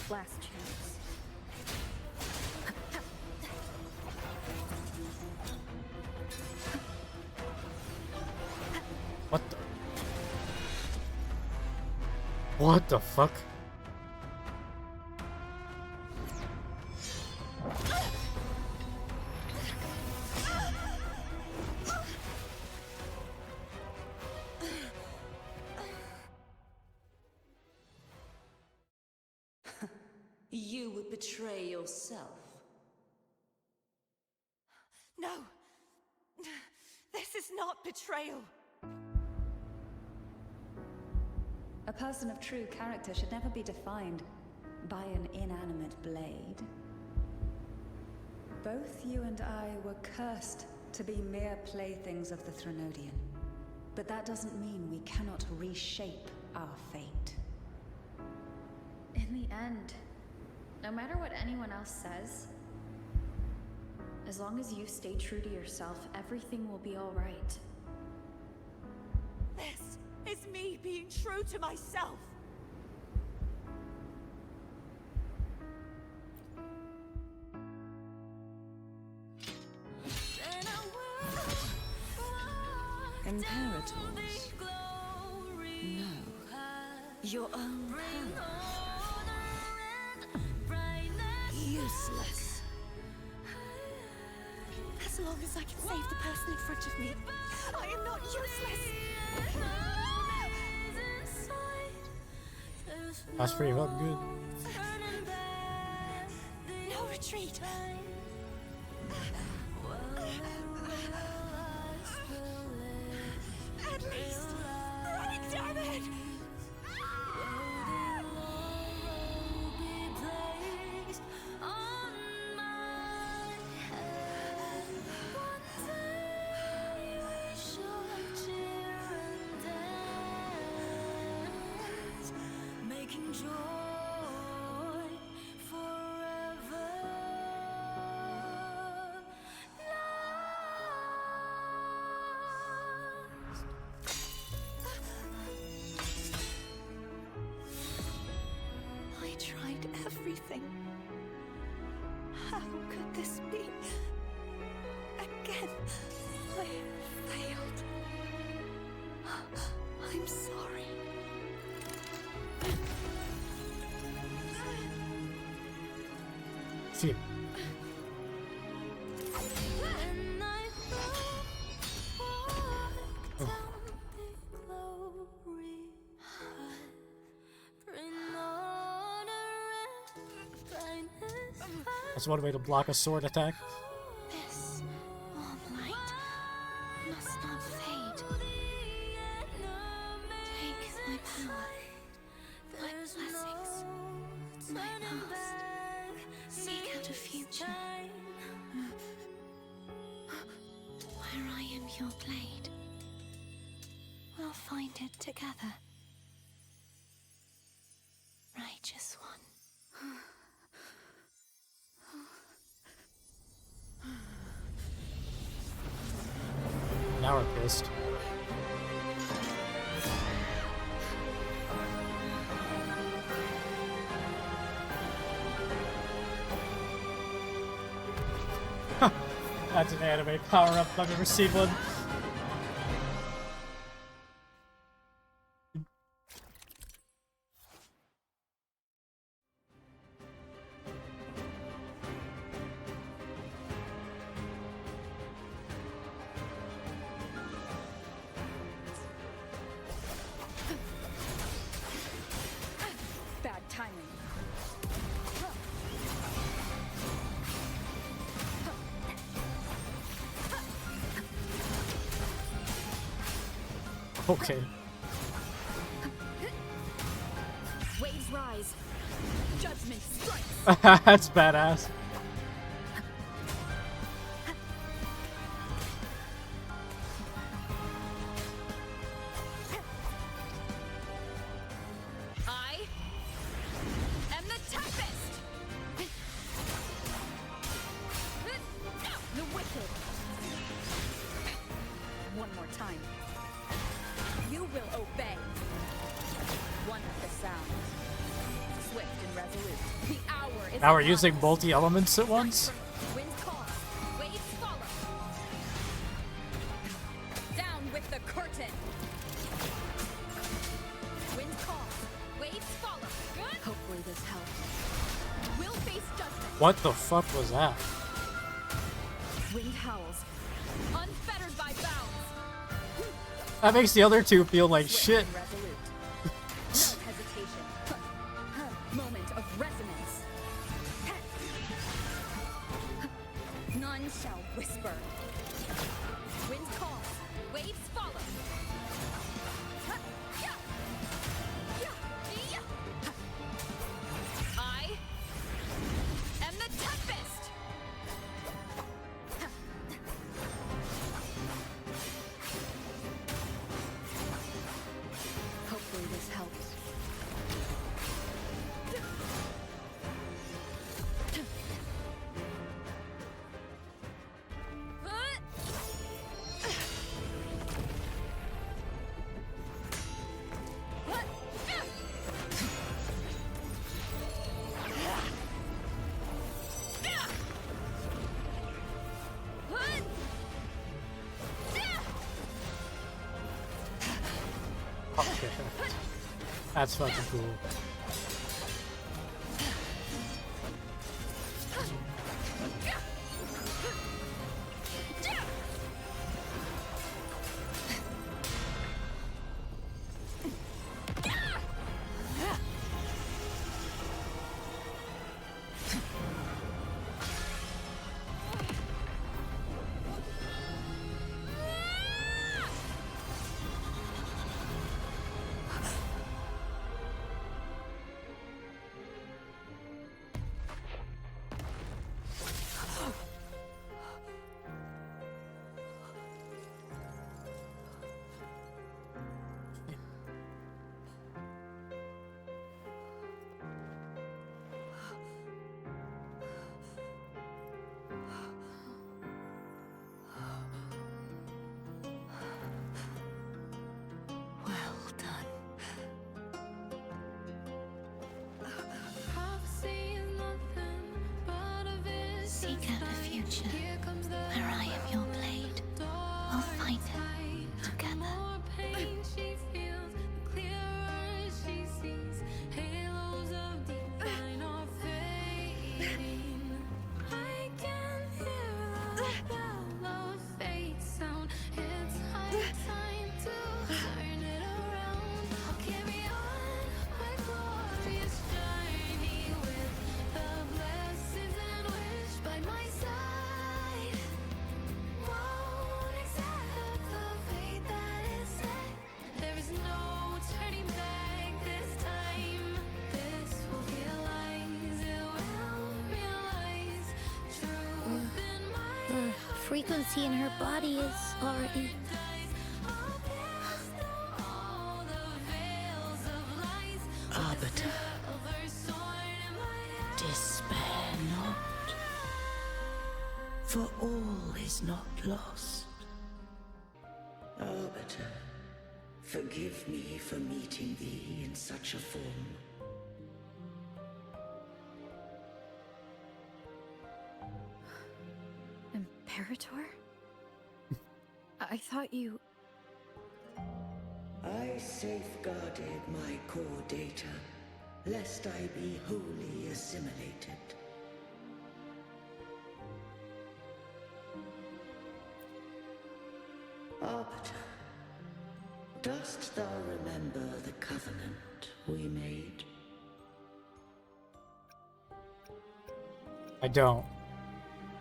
Last chance. What the? What the fuck? You would betray yourself. No! This is not betrayal! A person of true character should never be defined by an inanimate blade. Both you and I were cursed to be mere playthings of the Threnodian. But that doesn't mean we cannot reshape our fate. In the end, no matter what anyone else says, as long as you stay true to yourself, everything will be all right. This is me being true to myself! Imperators? No. Your own power. Useless. As long as I can save the person in front of me, I am not useless! That's pretty fucking good. No retreat! At least, right, damn it! joy forever. I tried everything. How could this be? Again, I failed. I'm sorry. See. That's one way to block a sword attack. This warm light must not fade. Take my power, my blessings, my past. Seek out a future where I am your blade. We'll find it together. Righteous one. Now we're pissed. That's an anime power-up if I've ever seen one. Bad timing. Okay. Waves rise. Judgment strikes. That's badass. I am the Tempest. The wicked. One more time. You will obey. One of the sounds. Swift and resolute. The hour is Now we're upon using us. multi-elements at once? Winds call. Waves follow. Down with the curtain. Winds call. Waves follow. Good. Hopefully this helps. We'll face judgment. What the fuck was that? Wind howls. Unfettered by bounds. That makes the other two feel like Swift shit. and resolute. No hesitation. Moment of resonance. None shall whisper. Winds call. Waves follow. I am the Tempest. Hopefully this helps. Okay. That's fucking cool. Seek out a future where I am your blade. We'll find it together. Frequency in her body is already... Arbiter, despair not, for all is not lost. Arbiter, forgive me for meeting thee in such a form. Imperator? I thought you... I safeguarded my core data, lest I be wholly assimilated. Arbiter, dost thou remember the covenant we made? I don't.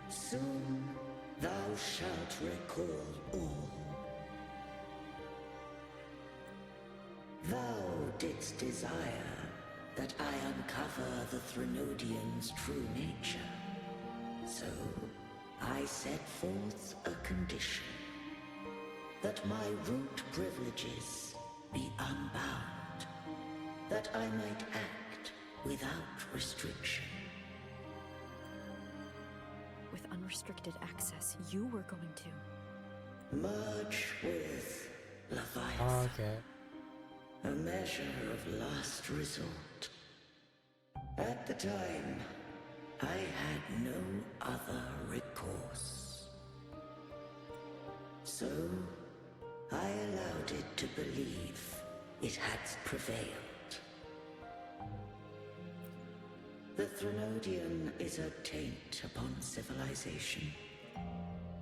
Soon thou shalt recall all. Thou didst desire that I uncover the Threnodian's true nature. So I set forth a condition. That my root privileges be unbound. That I might act without restriction. With unrestricted access, you were going to... Merge with Leviathan. Okay. A measure of last resort. At the time, I had no other recourse. So, I allowed it to believe it had prevailed. The Threnodian is a taint upon civilization.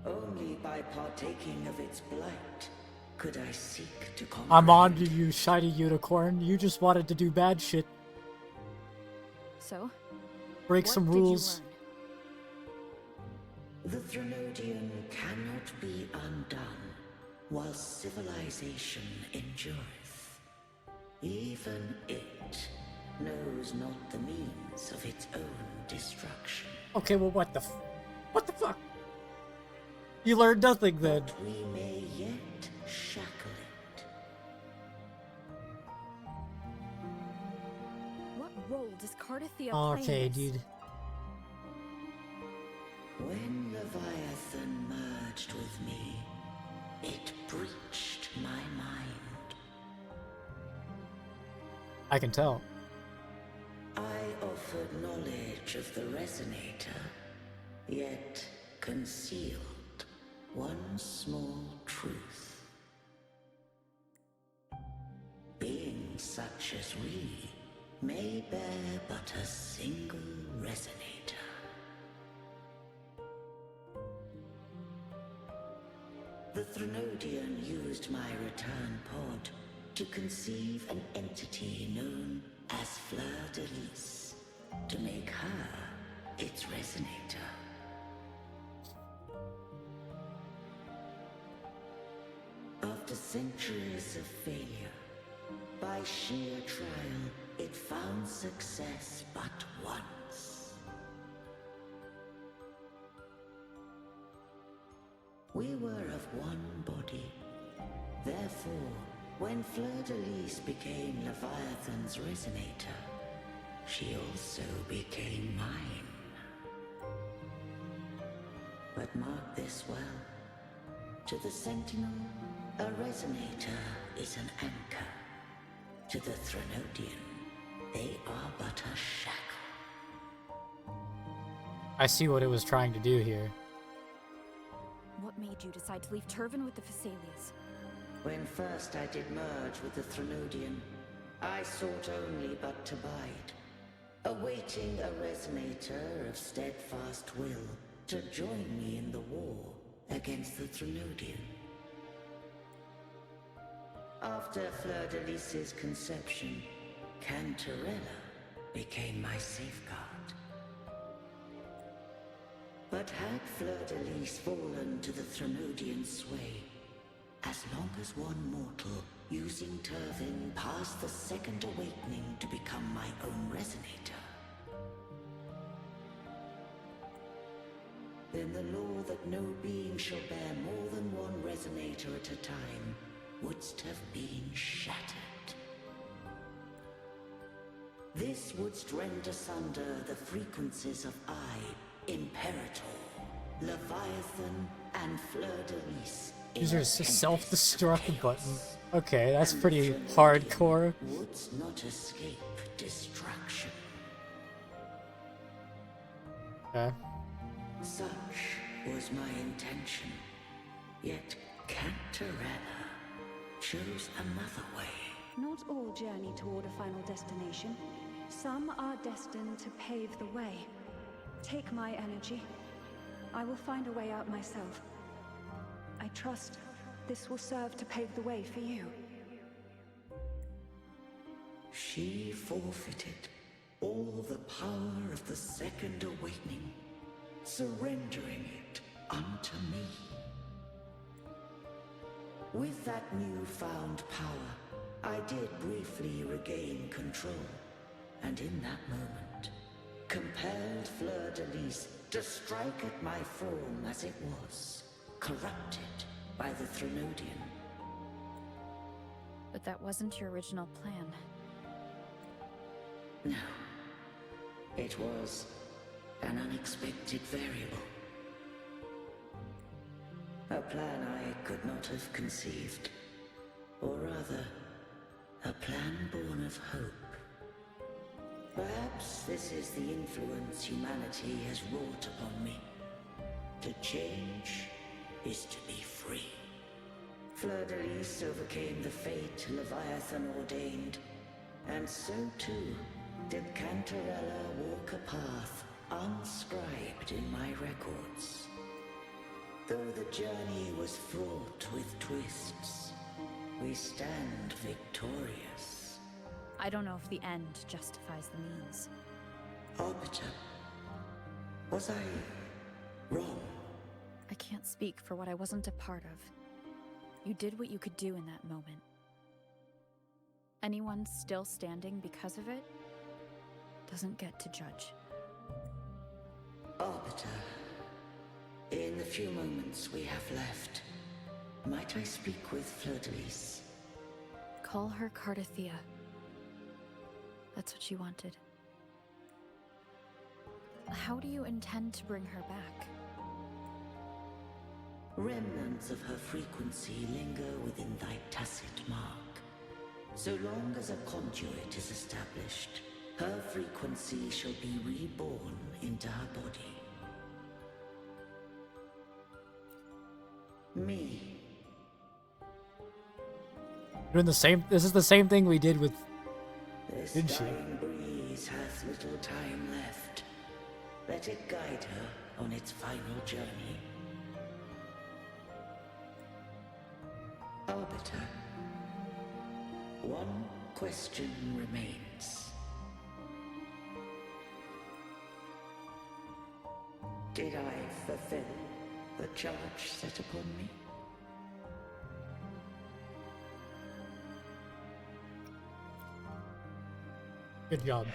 Only by partaking of its blight could I seek to comprehend. I'm on to you, shiny unicorn. You just wanted to do bad shit. So? Break What some did you rules. learn? The Threnodian cannot be undone while civilization endureth. Even it knows not the means of its own destruction. Okay, well, what the fuck? You learned nothing then. But we may yet shackle it. What role does Cardathia play Okay, in this? dude. When Leviathan merged with me, it breached my mind. I can tell. I offered knowledge of the Resonator, yet concealed one small truth. Beings such as we may bear but a single Resonator. The Threnodian used my return pod to conceive an entity known as Fleur-de-Lis, to make her its Resonator. After centuries of failure, by sheer trial, it found success but once. We were of one body. Therefore, when Fleur-de-Lis became Leviathan's Resonator, she also became mine. But mark this well. To the Sentinel, a Resonator is an anchor. To the Threnodian, they are but a shackle. I see what it was trying to do here. What made you decide to leave Turvin with the Phasalias? When first I did merge with the Threnodian, I sought only but to bide, awaiting a resonator of steadfast will to join me in the war against the Threnodian. After Fleur-de-Lis's conception, Cantarella became my safeguard. But had Fleur-de-Lis fallen to the Threnodian sway, as long as one mortal using Turvin passed the second awakening to become my own resonator, then the law that no being shall bear more than one resonator at a time wouldst have been shattered. This wouldst rend asunder the frequencies of I, Imperator, Leviathan, and Fleur-de-Lis. Use your self-destruct button. Okay, that's pretty hardcore. Wouldst not escape destruction. Okay. Such was my intention. Yet Cantarella chose another way. Not all journey toward a final destination. Some are destined to pave the way. Take my energy. I will find a way out myself. I trust this will serve to pave the way for you. She forfeited all the power of the second awakening, surrendering it unto me. With that newfound power, I did briefly regain control, and in that moment, compelled Fleur-de-Lis to strike at my form as it was, corrupted by the Threnodian. But that wasn't your original plan. No. It was an unexpected variable. A plan I could not have conceived. Or rather, a plan born of hope. Perhaps this is the influence humanity has wrought upon me. To change is to be free. Fleur-de-Lis overcame the fate Leviathan ordained, and so too did Cantarella walk a path unscribed in my records. Though the journey was fraught with twists, we stand victorious. I don't know if the end justifies the means. Arbiter, was I wrong? I can't speak for what I wasn't a part of. You did what you could do in that moment. Anyone still standing because of it doesn't get to judge. Arbiter, in the few moments we have left, might I speak with Fleur-de-Lis? Call her Cardathea. That's what she wanted. How do you intend to bring her back? Remnants of her frequency linger within thy tacit mark. So long as a conduit is established, her frequency shall be reborn into her body. Me. Doing the same. This is the same thing we did with. This Did she? dying breeze hath little time left. Let it guide her on its final journey. Arbiter, one question remains. Did I fulfill the charge set upon me? Good job.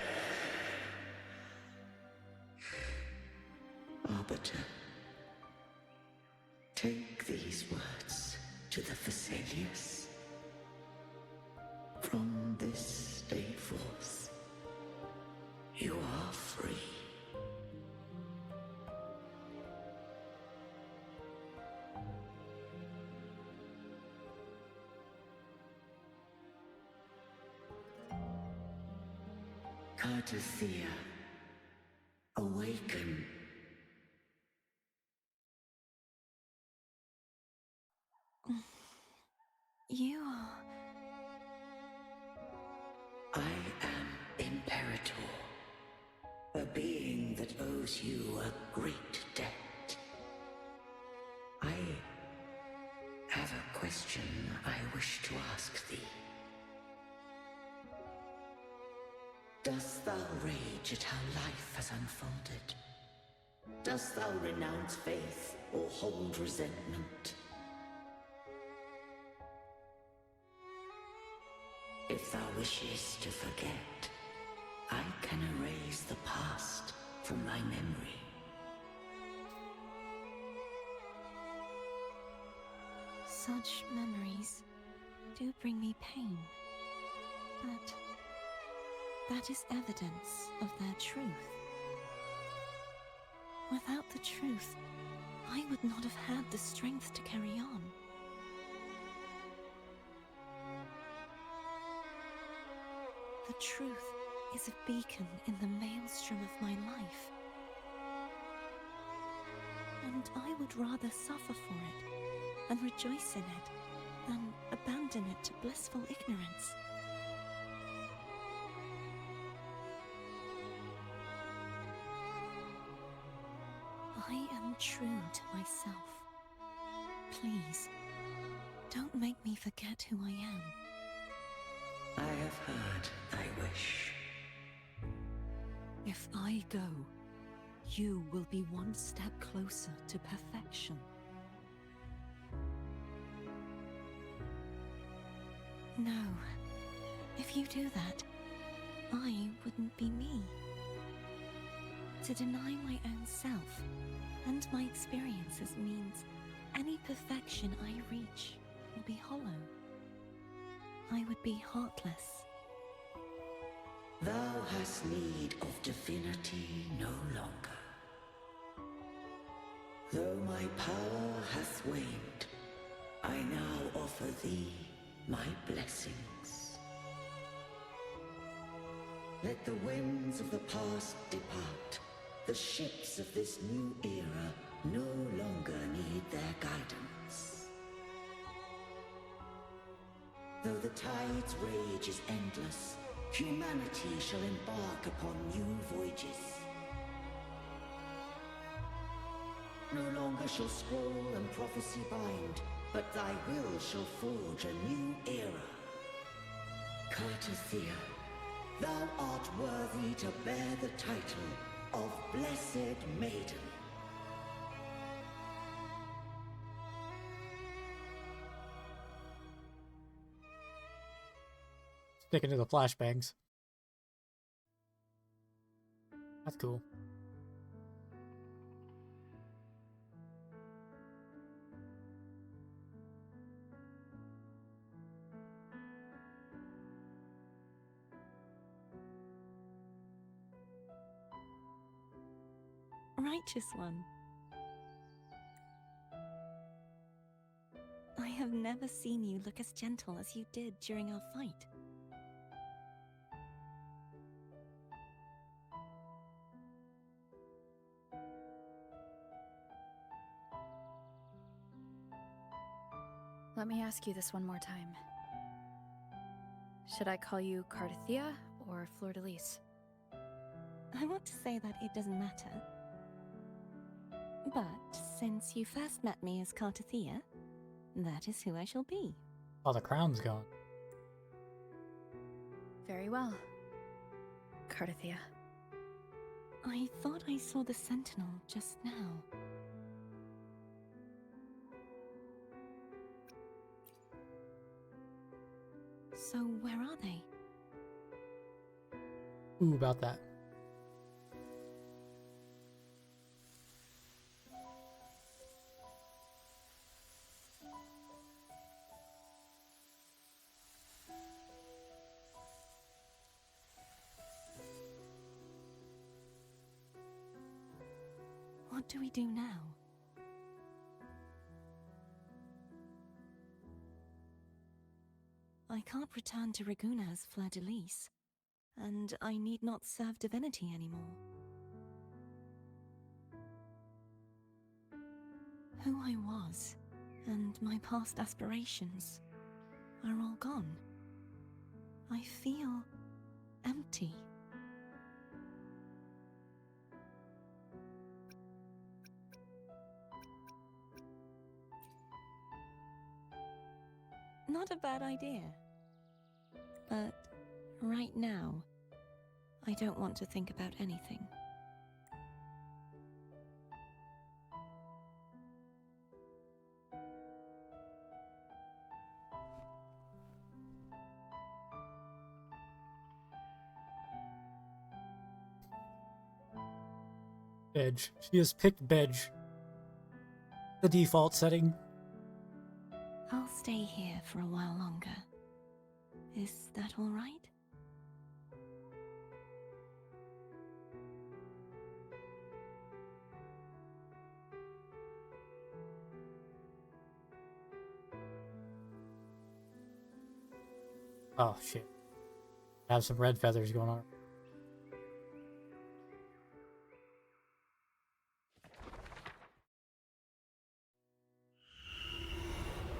Arbiter, take these words to the Phasalias. From this day forth, you are free. Cardathea, awaken You are... I am Imperator, a being that owes you a great debt. I have a question I wish to ask thee. Dost thou rage at how life has unfolded? Dost thou renounce faith or hold resentment? If thou wishes to forget, I can erase the past from thy memory. Such memories do bring me pain, but that is evidence of their truth. Without the truth, I would not have had the strength to carry on. The truth is a beacon in the maelstrom of my life. And I would rather suffer for it and rejoice in it than abandon it to blissful ignorance. I am true to myself. Please, don't make me forget who I am. I have heard thy wish. If I go, you will be one step closer to perfection. No. If you do that, I wouldn't be me. To deny my own self and my experiences means any perfection I reach will be hollow. I would be heartless. Thou hast need of divinity no longer. Though my power hath waned, I now offer thee my blessings. Let the winds of the past depart. The ships of this new era no longer need their guidance. Though the tide's rage is endless, humanity shall embark upon new voyages. No longer shall scroll and prophecy bind, but thy will shall forge a new era. Cartothea, thou art worthy to bear the title of Blessed Maiden. Sticking to the flashbangs. That's cool. Righteous one. I have never seen you look as gentle as you did during our fight. Let me ask you this one more time. Should I call you Cartothea or Fleur-de-Lis? I want to say that it doesn't matter. But since you first met me as Cartothea, that is who I shall be. Oh, the crown's gone. Very well. Cartothea. I thought I saw the Sentinel just now. So where are they? Ooh, about that. What do we do now? I can't return to Raguna as Fleur-de-Lis, and I need not serve divinity anymore. Who I was and my past aspirations are all gone. I feel empty. Not a bad idea. But right now, I don't want to think about anything. Bedge. She has picked Bedge. The default setting. I'll stay here for a while longer. Is that all right? Oh shit. I have some red feathers going on.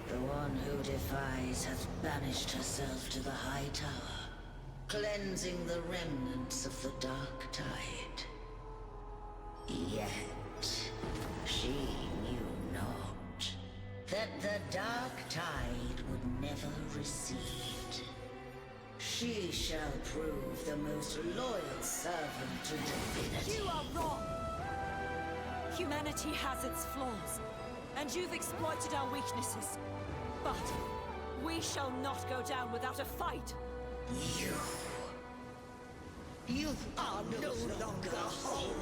The one who defies has banished herself to the High Tower, cleansing the remnants of the Dark Tide. Yet, she knew not that the Dark Tide would never recede. She shall prove the most loyal servant to divinity. You are wrong! Humanity has its flaws, and you've exploited our weaknesses. But we shall not go down without a fight! You are no longer whole!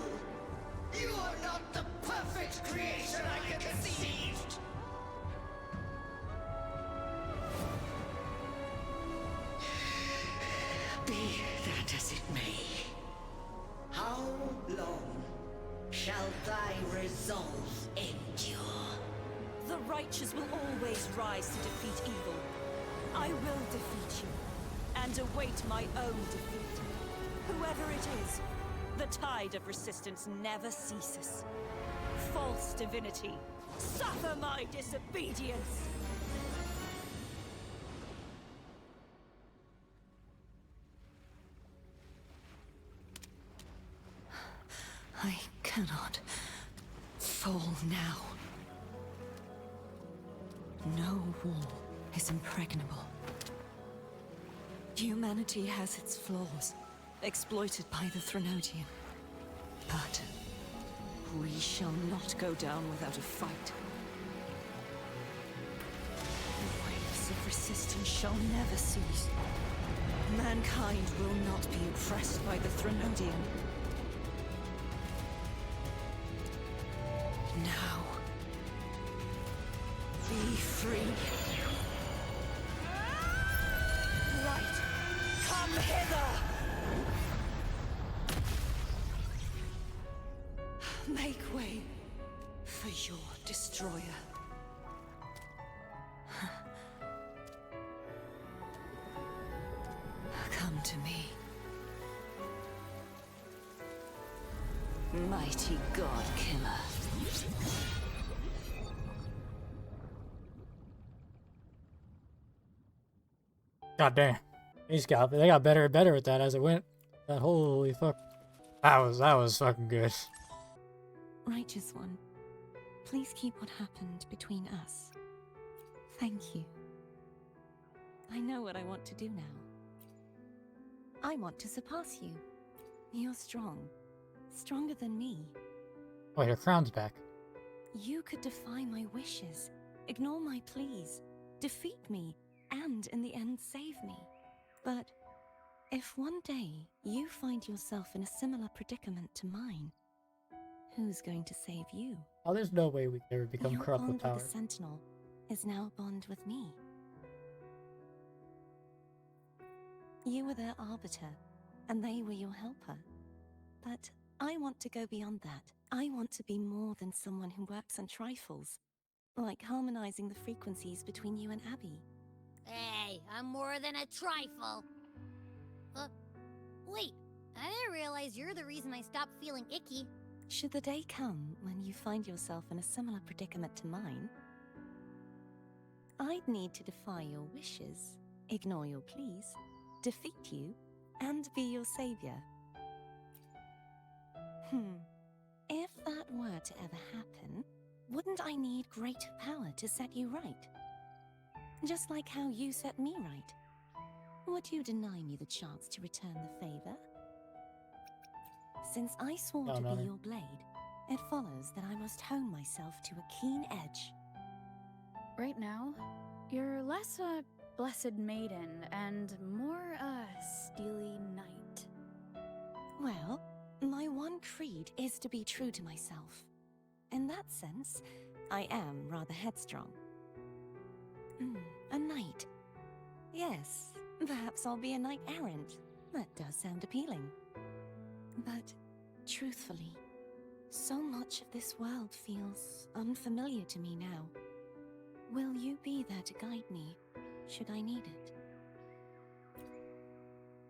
You are not the perfect creation I conceived! Be that as it may, how long shall thy resolve endure? The righteous will always rise to defeat evil. I will defeat you, and await my own defeat. Whoever it is, the tide of resistance never ceases. False divinity, suffer my disobedience! I cannot fall now. No wall is impregnable. Humanity has its flaws, exploited by the Threnodian. But we shall not go down without a fight. The waves of resistance shall never cease. Mankind will not be oppressed by the Threnodian. Now, be free. Right! Come hither! Make way for your destroyer. Come to me. Mighty God Killer. God damn. They got better and better at that as it went. That holy fuck. That was fucking good. Righteous One, please keep what happened between us. Thank you. I know what I want to do now. I want to surpass you. You're strong. Stronger than me. Oh, your crown's back. You could defy my wishes, ignore my pleas, defeat me, and in the end save me. But if one day you find yourself in a similar predicament to mine, who's going to save you? Oh, there's no way we can ever become Your corrupt with bond power. with the Sentinel is now a bond with me. You were their arbiter, and they were your helper. But I want to go beyond that. I want to be more than someone who works on trifles, like harmonizing the frequencies between you and Abby. Hey, I'm more than a trifle. Wait, I didn't realize you're the reason I stopped feeling icky. Should the day come when you find yourself in a similar predicament to mine, I'd need to defy your wishes, ignore your pleas, defeat you, and be your savior. If that were to ever happen, wouldn't I need great power to set you right? Just like how you set me right. Would you deny me the chance to return the favor? Since I swore No, to no. be your blade, it follows that I must hone myself to a keen edge. Right now, you're less a blessed maiden and more a steely knight. Well, my one creed is to be true to myself. In that sense, I am rather headstrong. A knight. Yes, perhaps I'll be a knight-errant. That does sound appealing. But, truthfully, so much of this world feels unfamiliar to me now. Will you be there to guide me, should I need it?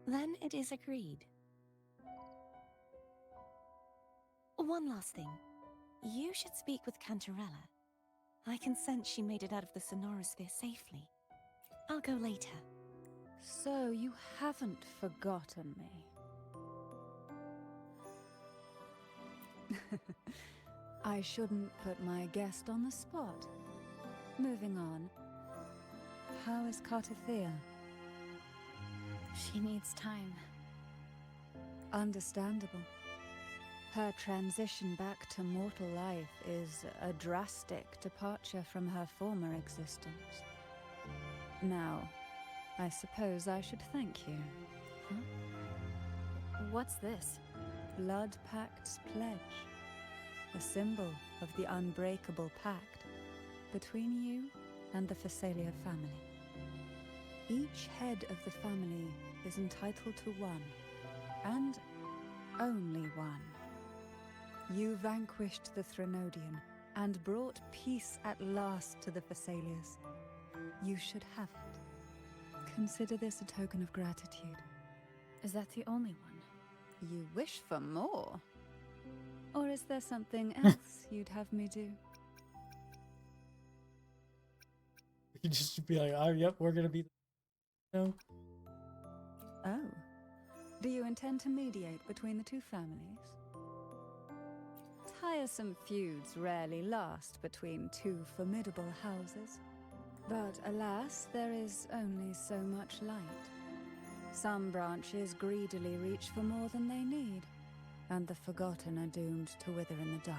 Then it is agreed. One last thing. You should speak with Cantarella. I can sense she made it out of the Sonorosphere safely. I'll go later. So you haven't forgotten me. I shouldn't put my guest on the spot. Moving on. How is Cartathea? She needs time. Understandable. Her transition back to mortal life is a drastic departure from her former existence. Now, I suppose I should thank you. What's this? Blood Pact's pledge. A symbol of the unbreakable pact between you and the Phasalia family. Each head of the family is entitled to one, and only one. You vanquished the Threnodian and brought peace at last to the Phasalias. You should have it. Consider this a token of gratitude. Is that the only one? You wish for more? Or is there something else you'd have me do? We could just be like, oh, yep, we're gonna be. No. Oh. Do you intend to mediate between the two families? Tiresome feuds rarely last between two formidable houses. But alas, there is only so much light. Some branches greedily reach for more than they need, and the forgotten are doomed to wither in the dark.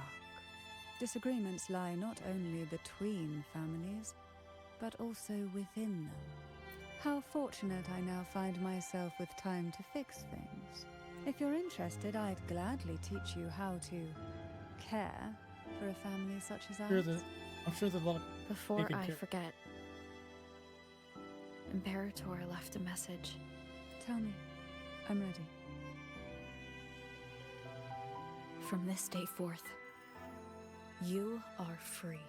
Disagreements lie not only between families, but also within them. How fortunate I now find myself with time to fix things. If you're interested, I'd gladly teach you how to care for a family such as ours. I'm sure that a lot of Before can I care. forget, Imperator left a message. Tell me. I'm ready. From this day forth, you are free.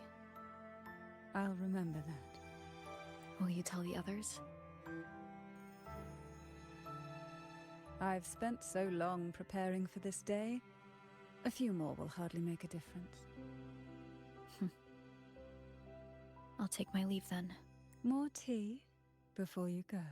I'll remember that. Will you tell the others? I've spent so long preparing for this day. A few more will hardly make a difference. I'll take my leave then. More tea before you go.